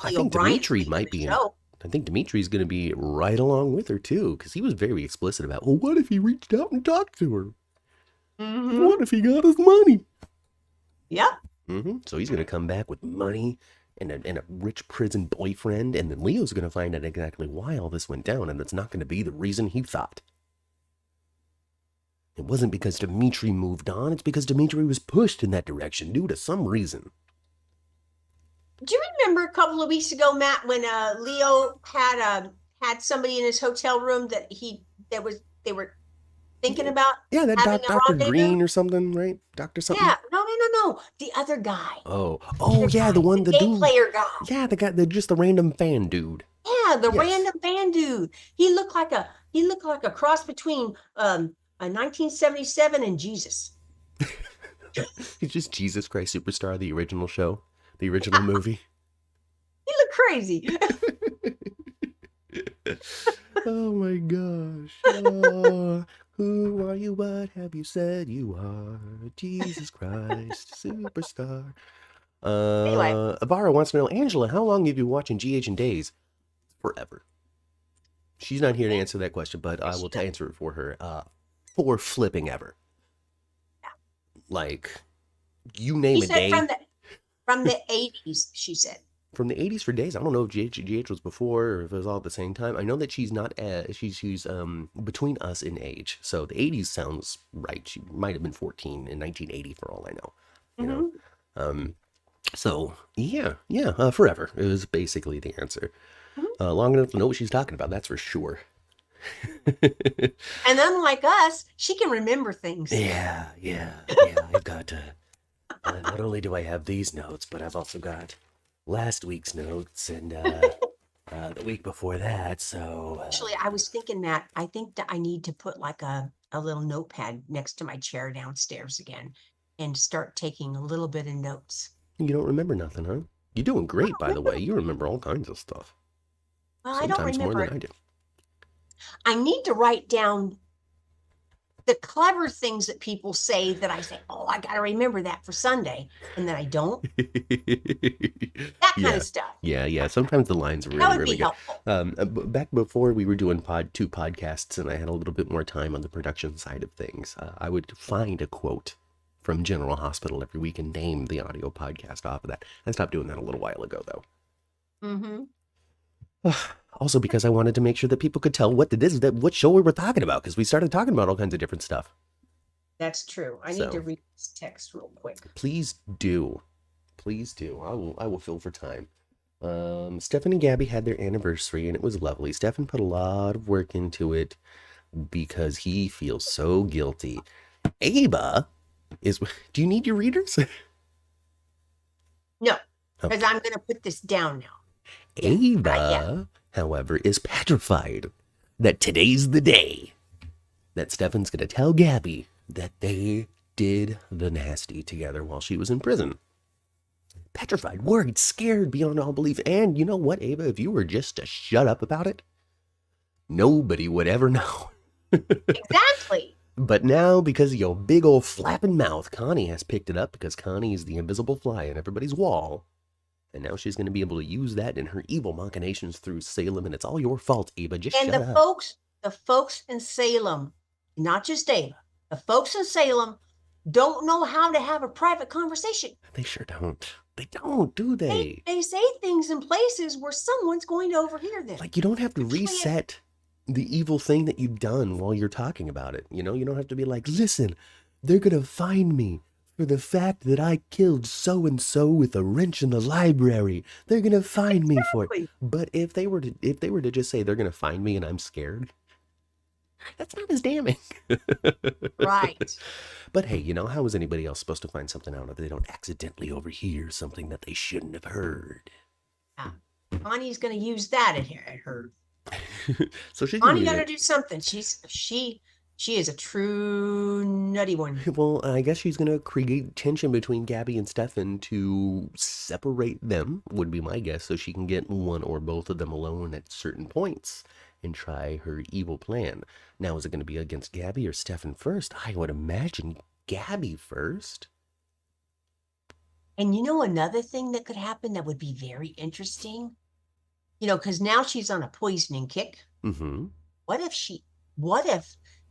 I think Dimitri might be. I think Dimitri's going to be right along with her too, because he was very explicit about, well, what if he reached out and talked to her? Mm-hmm. What if he got his money? Yep. Mm-hmm. So he's going to come back with money and a rich prison boyfriend, and then Leo's going to find out exactly why all this went down, and it's not going to be the reason he thought. It wasn't because Dimitri moved on, it's because Dimitri was pushed in that direction due to some reason. Do you remember a couple of weeks ago, Matt, when Leo had had somebody in his hotel room that they were thinking about Yeah, that having a Dr. rendezvous? Green or something, right? Dr. something? Yeah, no. The other guy. Oh, Other yeah, the guy, one, the gay dude. player guy. Yeah, just the random fan dude. Yeah, the Yes. random band dude. He looked like a cross between a 1977 and Jesus. He's just Jesus Christ Superstar, the original show, the original movie. He looked crazy. Oh my gosh. Oh, who are you? What have you said you are? Jesus Christ Superstar. Anyway. Avara wants to know, Angela, how long have you been watching GH and Days? Forever. She's not here to answer that question, but I will answer it for her. For flipping ever. Like, you name a day. From the 80s, she said. From the 80s for Days. I don't know if GH was before or if it was all at the same time. I know that she's not she's between us in age. So the 80s sounds right. She might have been 14 in 1980 for all I know. You know. So yeah, forever. It was basically the answer. Long enough to know what she's talking about, that's for sure. And unlike us, she can remember things. Yeah. I've got not only do I have these notes, but I've also got last week's notes and the week before that. So actually, I was thinking that I think that I need to put like a little notepad next to my chair downstairs again and start taking a little bit of notes. You don't remember nothing, huh? You're doing great, by the way. You remember all kinds of stuff. Well, Sometimes I don't remember more than I do. I need to write down the clever things that people say that I say, oh, I got to remember that for Sunday. And then I don't. That kind of stuff. Yeah. Sometimes the lines are really, that would really be good. Helpful. Back before we were doing two podcasts and I had a little bit more time on the production side of things, I would find a quote from General Hospital every week and name the audio podcast off of that. I stopped doing that a little while ago, though. Also because I wanted to make sure that people could tell what show we were talking about, because we started talking about all kinds of different stuff. That's true. I need to read this text real quick. Please do. I will fill for time. Stefan and Gabby had their anniversary and it was lovely. Stefan put a lot of work into it because he feels so guilty. Ava is... Do you need your readers? No, because I'm going to put this down now. Ava, however, is petrified that today's the day that Stefan's going to tell Gabby that they did the nasty together while she was in prison. Petrified, worried, scared beyond all belief. And you know what, Ava? If you were just to shut up about it, nobody would ever know. Exactly. But now, because of your big old flapping mouth, Connie has picked it up because Connie is the invisible fly on everybody's wall. And now she's going to be able to use that in her evil machinations through Salem. And it's all your fault, Ava. Just shut up. The folks in Salem, not just Ava, the folks in Salem don't know how to have a private conversation. They sure don't. They don't, do they? They say things in places where someone's going to overhear them. Like, you don't have to reset the evil thing that you've done while you're talking about it. You know, you don't have to be like, listen, they're going to find me for the fact that I killed so-and-so with a wrench in the library. They're going to find me for it. But if they were to just say they're going to find me and I'm scared, that's not as damning. Right. But hey, you know, how is anybody else supposed to find something out if they don't accidentally overhear something that they shouldn't have heard? Connie's going to use that at her. So she's Connie got to do something. She is a true nutty one. Well, I guess she's going to create tension between Gabby and Stefan to separate them, would be my guess, so she can get one or both of them alone at certain points and try her evil plan. Now, is it going to be against Gabby or Stefan first? I would imagine Gabby first. And you know another thing that could happen that would be very interesting? You know, because now she's on a poisoning kick. Mm-hmm. What if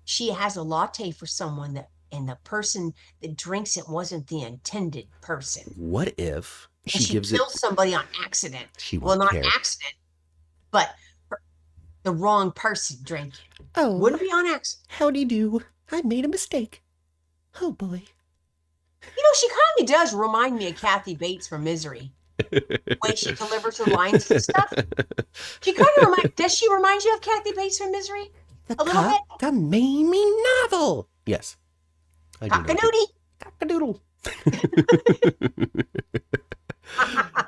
she has a latte for someone and the person that drinks it wasn't the intended person? What if she kills somebody on accident? She won't care. Accident, but the wrong person drank it. Oh, wouldn't be on accident. Howdy do. I made a mistake. Oh boy. You know, she kind of does remind me of Kathy Bates from Misery. The way she delivers her lines and stuff. She kind of does she remind you of Kathy Bates from Misery? A little bit? The Mamie novel. Yes. I do know Cock-a-doodle. Cock-a-doodle.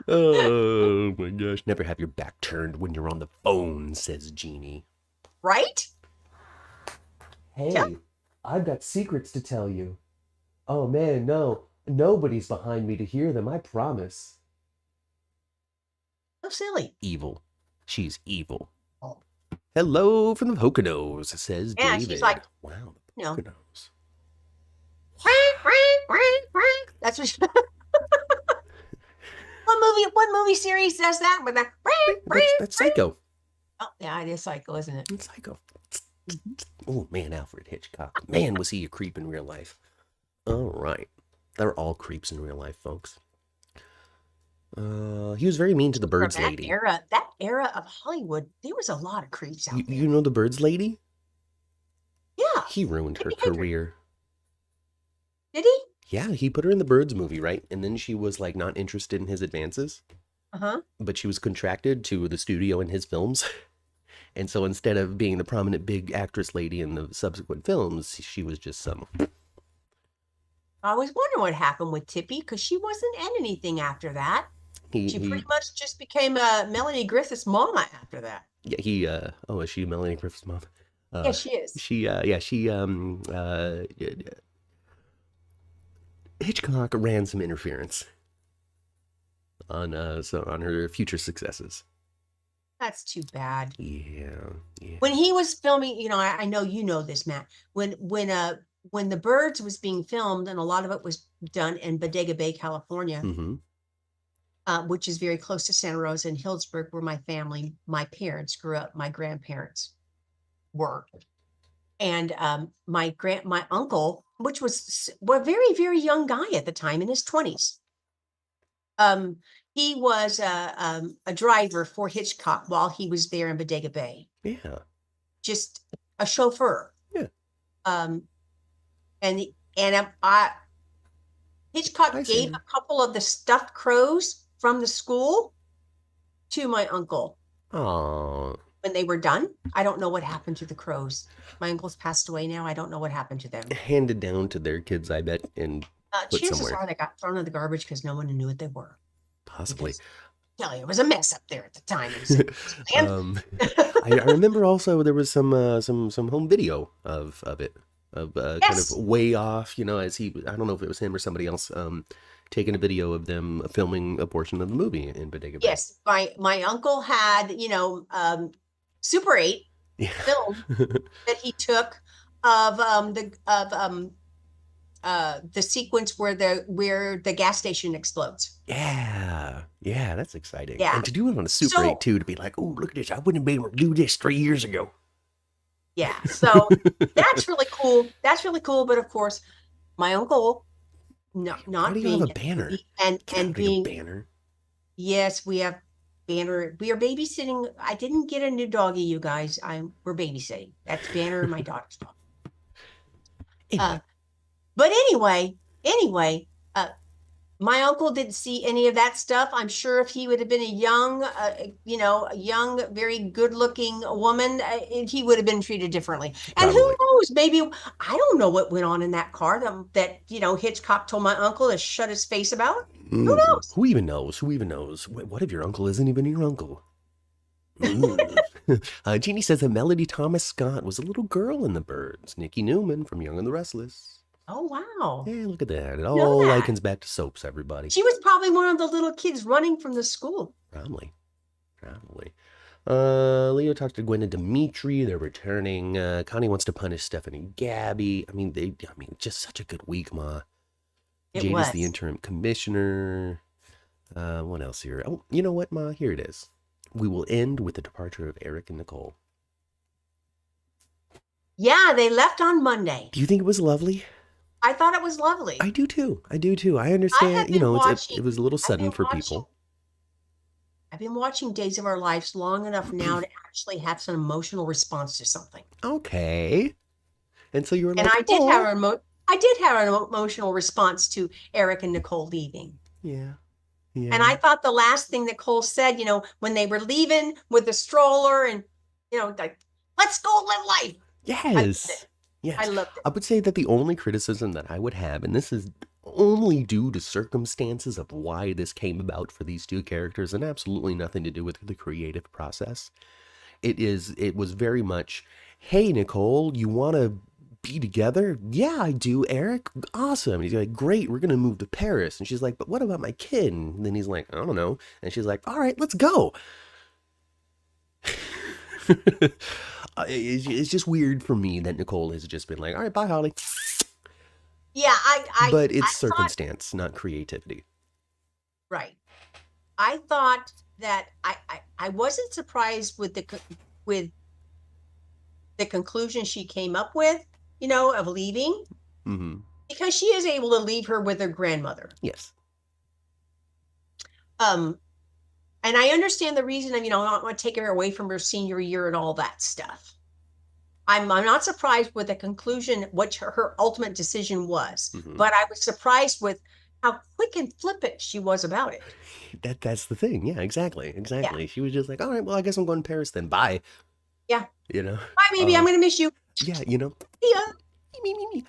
Oh my gosh. Never have your back turned when you're on the phone, says Jeannie. Right? Hey, Yeah. I've got secrets to tell you. Oh man, no. Nobody's behind me to hear them, I promise. So silly. Evil. She's evil. Oh. Hello from the Poconos, says Yeah, David. she's like, wow, the you know. Poconos. That's what she... What movie series does that with that? That's Psycho. Oh, yeah, it is Psycho, isn't it? It's Psycho. Oh man, Alfred Hitchcock. Man, was he a creep in real life. All right. They're all creeps in real life, folks. He was very mean to the Birds lady. That era of Hollywood, there was a lot of creeps out there. You know the Birds lady? Yeah. He ruined her career. Did he? Yeah, he put her in the Birds movie, right? And then she was like not interested in his advances. Uh-huh. But she was contracted to the studio in his films. And so instead of being the prominent big actress lady in the subsequent films, she was just some... I was wondering what happened with Tippy, because she wasn't in anything after that. She pretty much just became Melanie Griffith's mama after that. Yeah, is she Melanie Griffith's mom? Yeah, she is. Hitchcock ran some interference on her future successes. That's too bad. Yeah. When he was filming, I know you know this, Matt. When The Birds was being filmed, and a lot of it was done in Bodega Bay, California, which is very close to Santa Rosa and Hillsburg, where my parents grew up. My grandparents were, and my uncle, which was a very, very young guy at the time, in his 20s. He was a driver for Hitchcock while he was there in Bodega Bay. Yeah. Just a chauffeur. Yeah. Hitchcock gave a couple of the stuffed crows from the school to my uncle. Oh. When they were done. I don't know what happened to the crows. My uncle's passed away now. I don't know what happened to them. Handed down to their kids, I bet, and put chances somewhere. are they got thrown in the garbage because no one knew what they were. Possibly. Tell you, it was a mess up there at the time. I remember also there was some home video of it, kind of way off, as I don't know if it was him or somebody else, taking a video of them filming a portion of the movie in Bodega Bay. Yes, my uncle had Super 8 film that he took of the sequence where the gas station explodes. Yeah, that's exciting. Yeah. And to do it on a Super 8 too, to be like, oh, look at this, I wouldn't have been able to do this 3 years ago. Yeah, so that's really cool. That's really cool. But of course, my uncle, not Why do you being have a banner? And being a banner. Yes, we have Banner. We are babysitting. I didn't get a new doggy, you guys. We're babysitting. That's Banner, my daughter's dog. Anyway. But anyway, my uncle didn't see any of that stuff. I'm sure if he would have been a young, very good-looking woman, he would have been treated differently. And Probably. who knows? Maybe I don't know what went on in that car that Hitchcock told my uncle to shut his face about. Who knows? Who even knows? What if your uncle isn't even your uncle? Jeannie says that Melody Thomas Scott was a little girl in The Birds. Nikki Newman from Young and the Restless. Oh, wow. Yeah, look at that. It all likens back to soaps, everybody. She was probably one of the little kids running from the school. Probably. Leo talks to Gwen and Dimitri. They're returning. Connie wants to punish Stefan and Gabby. Just such a good week, Ma. Jade is the interim commissioner. What else here? Oh, you know what, Ma? Here it is. We will end with the departure of Eric and Nicole. Yeah, they left on Monday. Do you think it was lovely? I thought it was lovely. I do too. I understand. It was a little sudden for people. I've been watching Days of Our Lives long enough now to actually have some emotional response to something. Okay. And so you were like, and I did have an emotional response to Eric and Nicole leaving. Yeah. Yeah. And I thought the last thing that Cole said, when they were leaving with the stroller and, like, let's go live life. Yes. Yes. I loved it. I would say that the only criticism that I would have, and this is only due to circumstances of why this came about for these two characters and absolutely nothing to do with the creative process. It was very much, hey, Nicole, you want to be together? Yeah, I do, Eric. Awesome. And he's like, great, we're going to move to Paris. And she's like, but what about my kid? And then he's like, I don't know. And she's like, all right, let's go. It's just weird for me that Nicole has just been like, all right, bye, Holly. Yeah, but it's circumstance, not creativity. Right. I thought that I wasn't surprised with the conclusion she came up with, of leaving, because she is able to leave her with her grandmother. Yes. And I understand the reason of, I don't want to take her away from her senior year and all that stuff. I'm not surprised with the conclusion, what her ultimate decision was, but I was surprised with how quick and flippant she was about it. That's the thing. Yeah, exactly. Yeah. She was just like, all right, well, I guess I'm going to Paris then. Bye. Yeah. Bye, baby. I'm going to miss you. Yeah, Yeah. Me.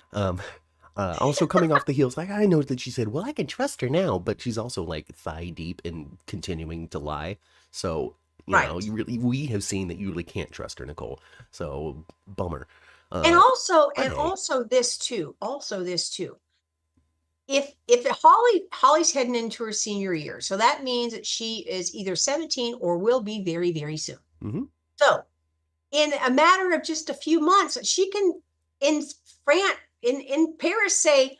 Also coming off the heels, like, I know that she said, well, I can trust her now, but she's also like thigh deep and continuing to lie. So, you know, we have seen that you really can't trust her, Nicole. So, bummer. And also this too. If Holly's heading into her senior year, so that means that she is either 17 or will be very, very soon. Mm-hmm. So, in a matter of just a few months, she can in Paris say,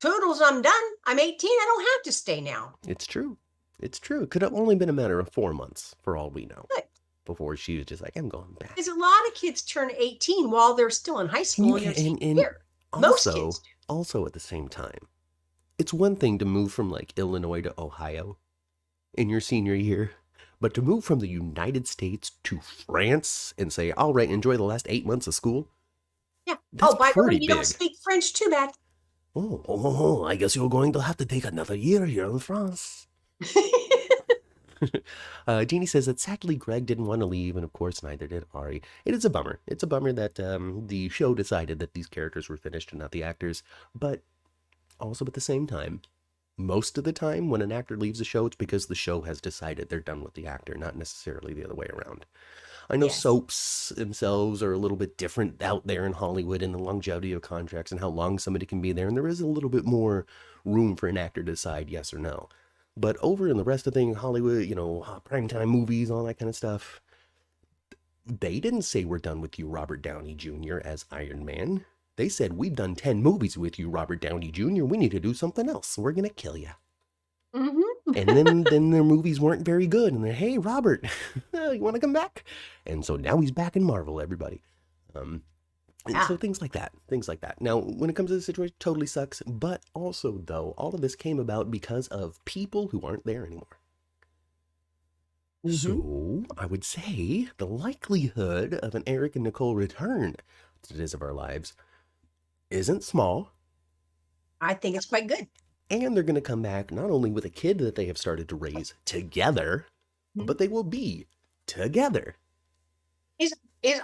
"Toodles, I'm done. I'm 18. I don't have to stay now." It's true. It could have only been a matter of 4 months, for all we know. Right. Before she was just like, I'm going back. Because a lot of kids turn 18 while they're still in high school. And Also at the same time, it's one thing to move from like Illinois to Ohio in your senior year, but to move from the United States to France and say, all right, enjoy the last 8 months of school. Yeah. That's by the way, you big. don't speak French, too bad. Oh, I guess you're going to have to take another year here in France. Jeannie says that sadly Greg didn't want to leave, and of course neither did Ari. It is a bummer. It's a bummer that the show decided that these characters were finished and not the actors, but also at the same time, most of the time when an actor leaves a show, it's because the show has decided they're done with the actor, not necessarily the other way around. I know soaps themselves are a little bit different out there in Hollywood and the longevity of contracts and how long somebody can be there, and there is a little bit more room for an actor to decide yes or no. But over in the rest of things, Hollywood, primetime movies, all that kind of stuff, they didn't say we're done with you, Robert Downey Jr. as Iron Man. They said, we've done 10 movies with you, Robert Downey Jr. We need to do something else. We're going to kill you. Mm-hmm. And then their movies weren't very good. And they're, hey, Robert, you want to come back? And so now he's back in Marvel, everybody. So things like that. Now, when it comes to the situation, totally sucks. But also, though, all of this came about because of people who aren't there anymore. Mm-hmm. So I would say the likelihood of an Eric and Nicole return to Days of Our Lives isn't small. I think it's quite good. And they're going to come back not only with a kid that they have started to raise together, but they will be together. Is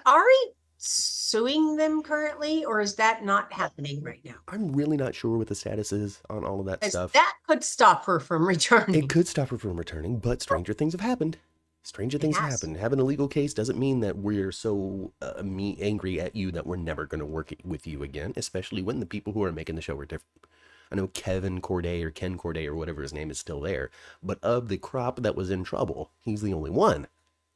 Ari suing them currently, or is that not happening right now? I'm really not sure what the status is on all of that stuff. That could stop her from returning. It could stop her from returning, but stranger things have happened. Stranger things have happened. Having a legal case doesn't mean that we're so angry at you that we're never going to work with you again, especially when the people who are making the show are different. I know Ken Corday or whatever his name is still there, but of the crop that was in trouble, he's the only one.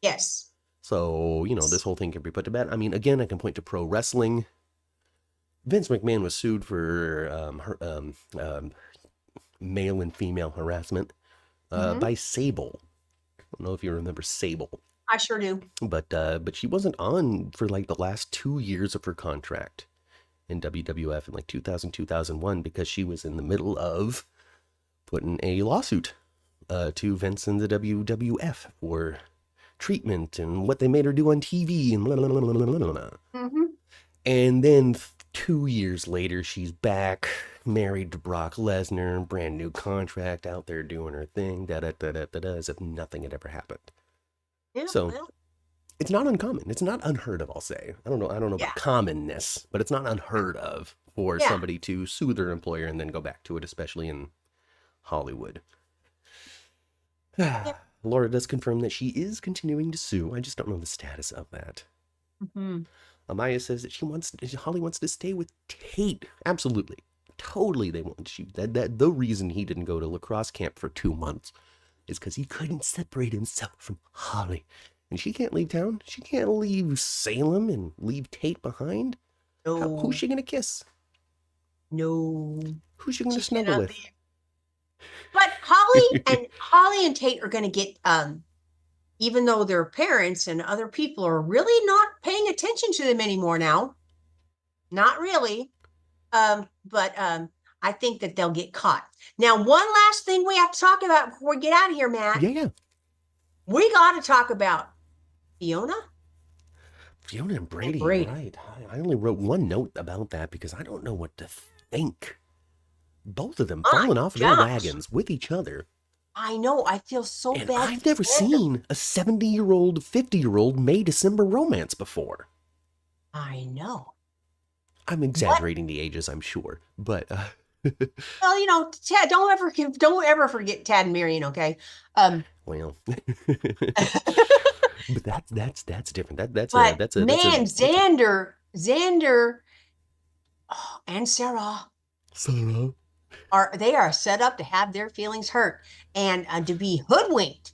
Yes. So, this whole thing can be put to bed. I mean, again, I can point to pro wrestling. Vince McMahon was sued for male and female harassment by Sable. I don't know if you remember Sable. I sure do. But she wasn't on for like the last 2 years of her contract in WWF in like 2000, 2001 because she was in the middle of putting a lawsuit to Vince and the WWF for treatment and what they made her do on TV and blah, blah, blah, blah, blah, blah. Mm-hmm. And then 2 years later, she's back, married to Brock Lesnar, brand new contract, out there doing her thing, da-da-da-da-da-da, as if nothing had ever happened. Yeah, So, well, it's not uncommon. It's not unheard of, I'll say. I don't know Yeah. about commonness, but it's not unheard of for Yeah. somebody to sue their employer and then go back to it, especially in Hollywood. Laura does confirm that she is continuing to sue. I just don't know the status of that. mhm. Amaya says that Holly wants to stay with Tate. Absolutely. Totally they want. That the reason he didn't go to lacrosse camp for 2 months is because he couldn't separate himself from Holly. And she can't leave town. She can't leave Salem and leave Tate behind. No, Who's she going to kiss? no. Who's she going to She snuggle cannot with? leave. But Holly and Tate are going to get, even though their parents and other people are really not paying attention to them anymore now. Not really. But I think that they'll get caught. Now, one last thing we have to talk about before we get out of here, Matt. Yeah. We got to talk about Fiona and Brady, Brady. right. I only wrote one note about that because I don't know what to think. Both of them My falling off their gosh. wagons with each other. I know. I feel so And bad. I've never seen a 70-year-old, 50-year-old May-December romance before. I know. I'm exaggerating the ages, I'm sure, but Well, Tad, don't ever forget Tad and Marion, okay? well, but that's different. That's But a man, Xander, and Sarah are set up to have their feelings hurt and to be hoodwinked.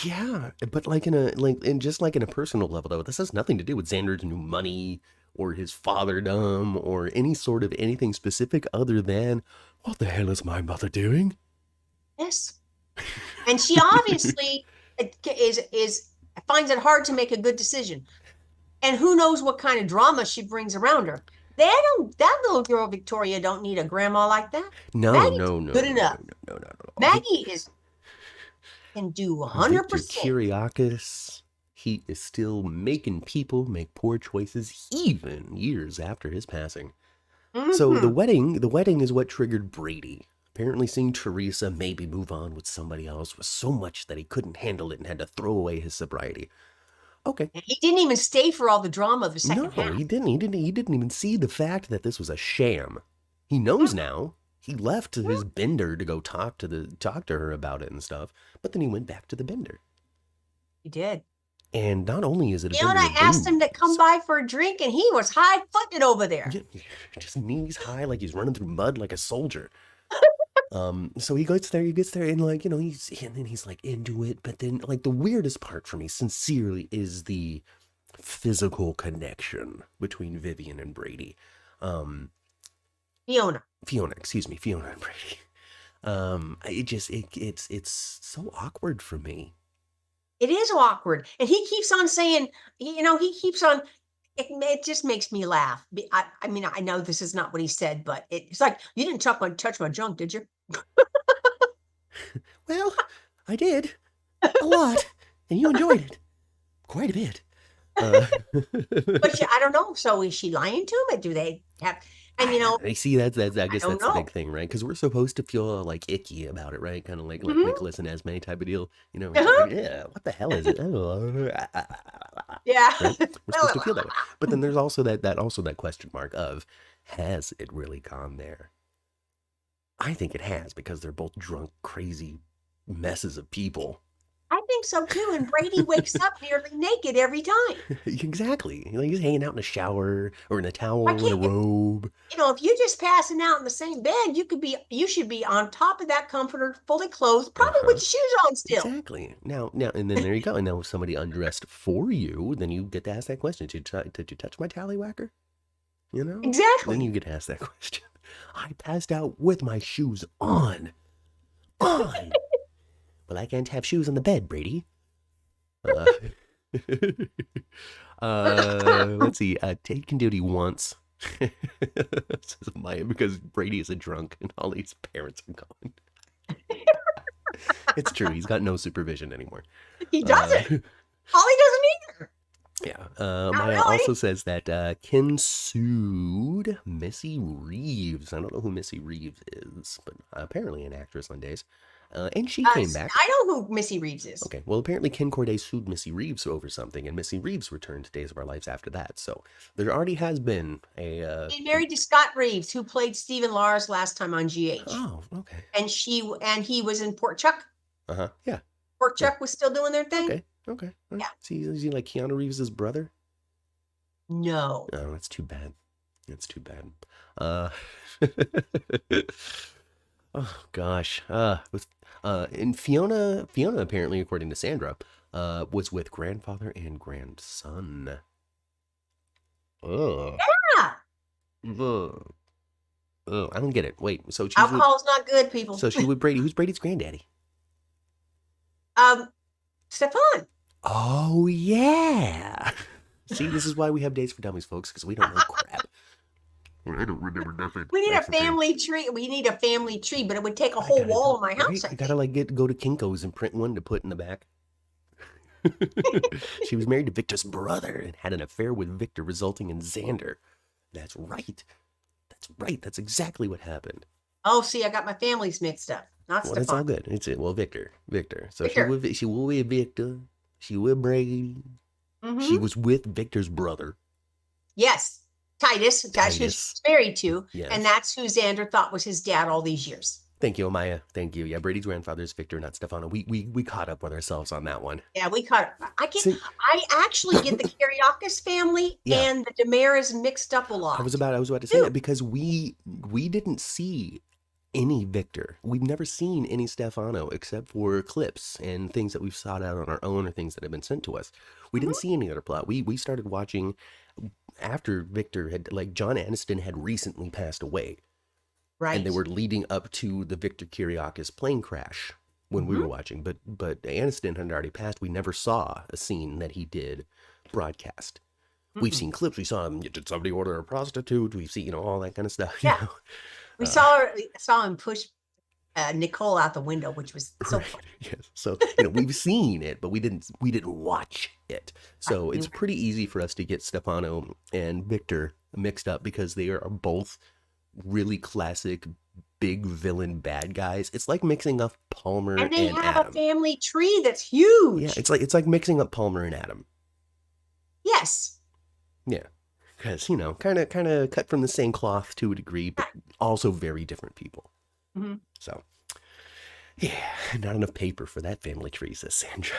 Yeah, but in a personal level though, this has nothing to do with Xander's new money or his fatherdom or any sort of anything specific other than what the hell is my mother doing? Yes, and she obviously is finds it hard to make a good decision, and who knows what kind of drama she brings around her. That little girl Victoria don't need a grandma like that. No, Maggie's no. good enough. No. Maggie can do 100%. Kyriakis, he is still making people make poor choices even years after his passing. Mm-hmm. So the wedding is what triggered Brady. Apparently seeing Teresa maybe move on with somebody else was so much that he couldn't handle it and had to throw away his sobriety. Okay. He didn't even stay for all the drama of the second half. No, he didn't. He didn't even see the fact that this was a sham. He knows now. He left his bender to go talk to her about it and stuff, but then he went back to the bender. He did. And not only is it a Fiona bender of asked him to booze, come by for a drink, and he was high-footed over there. just knees high, like he's running through mud like a soldier. So he gets there, and he's like into it, but then like the weirdest part for me, sincerely, is the physical connection between Vivian and Brady. Fiona and Brady. It's so awkward for me. It is awkward. And he keeps on saying, it just makes me laugh. I mean, I know this is not what he said, but it's like, you didn't touch my junk, did you? Well, I did. A lot. And you enjoyed it. Quite a bit. But I don't know. So is she lying to him? Or do they have... And I see that's I guess that's the know. big thing, right? Because we're supposed to feel like icky about it, right? Kind of like Nicholas and Esme type of deal, It's like, yeah, what the hell is it? Yeah, right? We're supposed to feel that way. But then there's also that question mark of, has it really gone there? I think it has, because they're both drunk, crazy messes of people. I think so too. And Brady wakes up nearly naked every time. Exactly. Like he's hanging out in a shower or in a towel in a robe. If you're just passing out in the same bed, you should be on top of that comforter, fully clothed, probably with shoes on still. Exactly. Now, and then there you go. And now if somebody undressed for you, then you get to ask that question. Did you touch my tallywhacker? Exactly. Then you get to ask that question. I passed out with my shoes on. On. Well, I can't have shoes on the bed, Brady. Let's see. Tate can do what he wants. Says Maya, because Brady is a drunk and Holly's parents are gone. It's true. He's got no supervision anymore. He doesn't. Holly doesn't either. Yeah. Maya really? also says that Ken sued Missy Reeves. I don't know who Missy Reeves is, but apparently an actress on Days. And she came back. I know who Missy Reeves is. Okay, well, apparently Ken Corday sued Missy Reeves over something, and Missy Reeves returned to Days of Our Lives after that. So there already has been a... She's married to Scott Reeves, who played Stephen Lars last time on GH. Oh, okay. And he was in Port Chuck. Uh-huh, yeah. Port Chuck was still doing their thing? Okay. Yeah. Is he like Keanu Reeves' brother? No. Oh, that's too bad. That's too bad. Oh gosh. And Fiona apparently, according to Sandra, was with grandfather and grandson. Oh. Yeah. Oh, I don't get it. Wait, so she's Alcohol's not good, people. So she with Brady. Who's Brady's granddaddy? Stefan. Oh yeah. See, this is why we have Days for Dummies, folks, because we don't know crap. I don't remember nothing. We need a family tree. We need a family tree, but it would take a whole wall of my house. I gotta go to Kinko's and print one to put in the back. She was married to Victor's brother and had an affair with Victor, resulting in Xander. That's right. That's exactly what happened. Oh, see, I got my families mixed up. Not Well, Stefan. that's all good. Victor. So Victor. she was with Victor. She with Brady. Mm-hmm. She was with Victor's brother. Yes, Titus. That's who she's married to, Yes. and that's who Xander thought was his dad all these years. Thank you, Amaya. Thank you. Yeah, Brady's grandfather is Victor, not Stefano. We caught up with ourselves on that one. Yeah, we caught. I actually get the Kiriakis family and the Damaras mixed up a lot. I was about to say that because we didn't see any Victor. We've never seen any Stefano except for clips and things that we've sought out on our own or things that have been sent to us. We didn't see any other plot. We started watching after Victor had, like, John Aniston had recently passed away. Right. And they were leading up to the Victor Kiriakis plane crash when we were watching. But Aniston had already passed. We never saw a scene that he did broadcast. We've seen clips. We saw him, did somebody order a prostitute? We've seen, all that kind of stuff. Yeah. We saw him push Nicole out the window, which was so fun. Yes. So, we've seen it, but we didn't watch it. So it's pretty easy for us to get Stefano and Victor mixed up because they are both really classic big villain bad guys. It's like mixing up Palmer and Adam. And they have a family tree that's huge. Yeah, it's like mixing up Palmer and Adam. Yes. Yeah. Because, kind of cut from the same cloth to a degree, but also very different people. Mm-hmm. So, yeah, not enough paper for that family tree, says Sandra.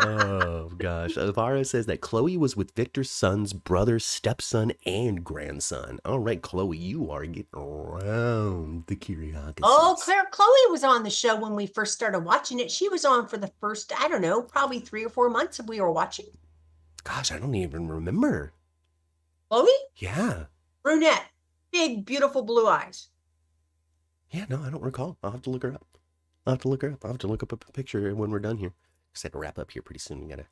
Oh, gosh. Alvaro says that Chloe was with Victor's son's brother, stepson, and grandson. All right, Chloe, you are getting around the Kiriakis. Oh, Chloe was on the show when we first started watching it. She was on for the first, I don't know, probably 3 or 4 months we were watching. Gosh, I don't even remember. Chloe? Yeah. Brunette. Big, beautiful blue eyes. Yeah, no, I don't recall. I'll have to look her up. I'll have to look up a picture when we're done here. I had to wrap up here pretty soon. We got to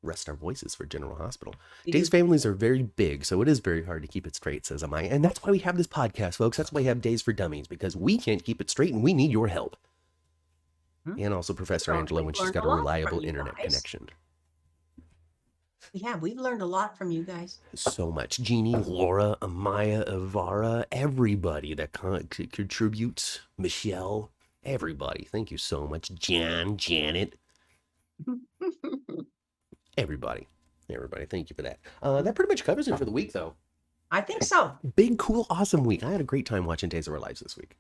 rest our voices for General Hospital. Days families are very big, so it is very hard to keep it straight, says Amaya. And that's why we have this podcast, folks. That's why we have Days for Dummies, because we can't keep it straight and we need your help. And also Professor Angela when she's got a reliable internet connection. Yeah, we've learned a lot from you guys. So much. Jeannie, Laura, Amaya, Ivara, everybody that contributes. Michelle, everybody. Thank you so much. Jan, Janet. Everybody. Thank you for that. That pretty much covers it for the week, though. I think so. Big, cool, awesome week. I had a great time watching Days of Our Lives this week.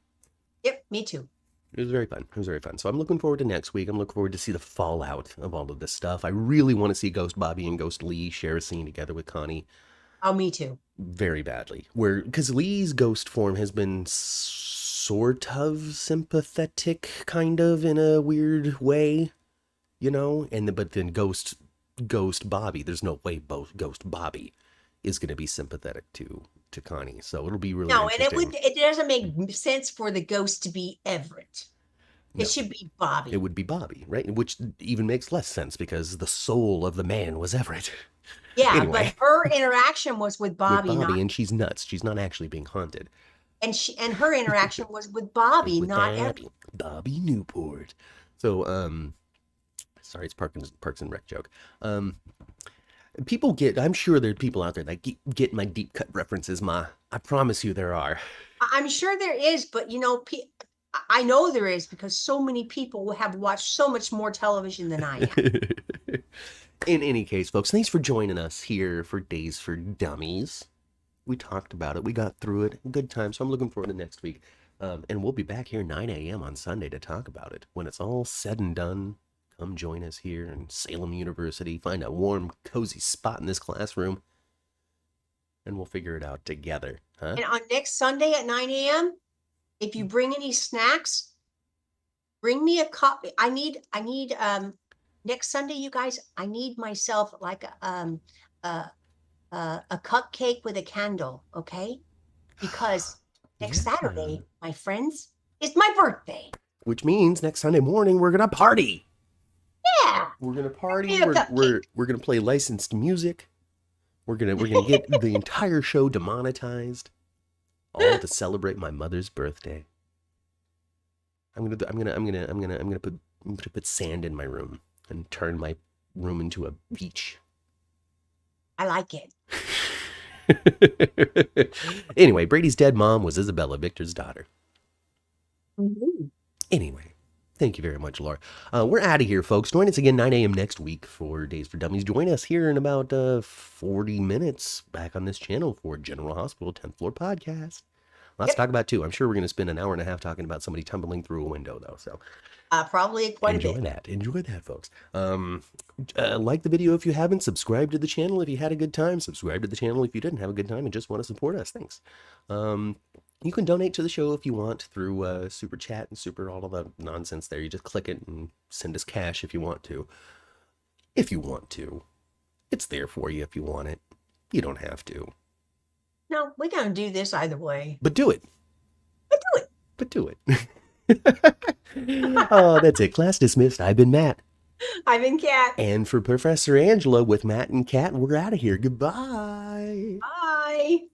Yep, me too. It was very fun. So I'm looking forward to next week. I'm looking forward to see the fallout of all of this stuff. I really want to see Ghost Bobby and Ghost Lee share a scene together with Connie. Oh, me too. Very badly. Because Lee's ghost form has been sort of sympathetic, kind of, in a weird way, but then Ghost Bobby, there's no way both Ghost Bobby is going to be sympathetic to Connie. So it'll be really interesting. And it doesn't make sense for the ghost to be Everett. It should be Bobby. It would be Bobby, right? Which even makes less sense because the soul of the man was Everett. Yeah, anyway. But her interaction was with Bobby. And she's nuts. She's not actually being haunted. And her interaction was with Bobby, not Everett. Bobby Newport. So, sorry, it's Parks and Rec joke. I'm sure there are people out there that get my deep cut references, Ma. I promise you there are. I'm sure there is, but I know there is because so many people have watched so much more television than I have. In any case, folks, thanks for joining us here for Days for Dummies. We talked about it. We got through it. Good time. So I'm looking forward to next week. And we'll be back here 9 a.m. on Sunday to talk about it. When it's all said and done, come join us here in Salem University. Find a warm, cozy spot in this classroom. And we'll figure it out together. Huh? And on next Sunday at 9 a.m., if you bring any snacks, bring me a copy. I need next Sunday, you guys, I need myself like a cupcake with a candle, okay? Because next Saturday, my friends, is my birthday. Which means next Sunday morning we're gonna party. Yeah. We're gonna party. We're gonna play licensed music. We're gonna get the entire show demonetized. All to celebrate my mother's birthday. I'm gonna put sand in my room and turn my room into a beach. I like it. Anyway, Brady's dead mom was Isabella, Victor's daughter. Mm-hmm. Anyway, thank you very much, Laura. We're out of here, folks. Join us again 9 a.m. next week for Days for Dummies. Join us here in about 40 minutes back on this channel for General Hospital 10th Floor Podcast. Lots to talk about, too. I'm sure we're going to spend an hour and a half talking about somebody tumbling through a window, though. So probably quite a bit. Enjoy that, folks. Like the video if you haven't. Subscribe to the channel if you had a good time. Subscribe to the channel if you didn't have a good time and just want to support us. Thanks. You can donate to the show if you want through Super Chat and Super all of the nonsense there. You just click it and send us cash if you want to. If you want to. It's there for you if you want it. You don't have to. No, we're going to do this either way. But do it. But do it. Oh, that's it. Class dismissed. I've been Matt. I've been Kat. And for Professor Angela with Matt and Kat, we're out of here. Goodbye. Bye.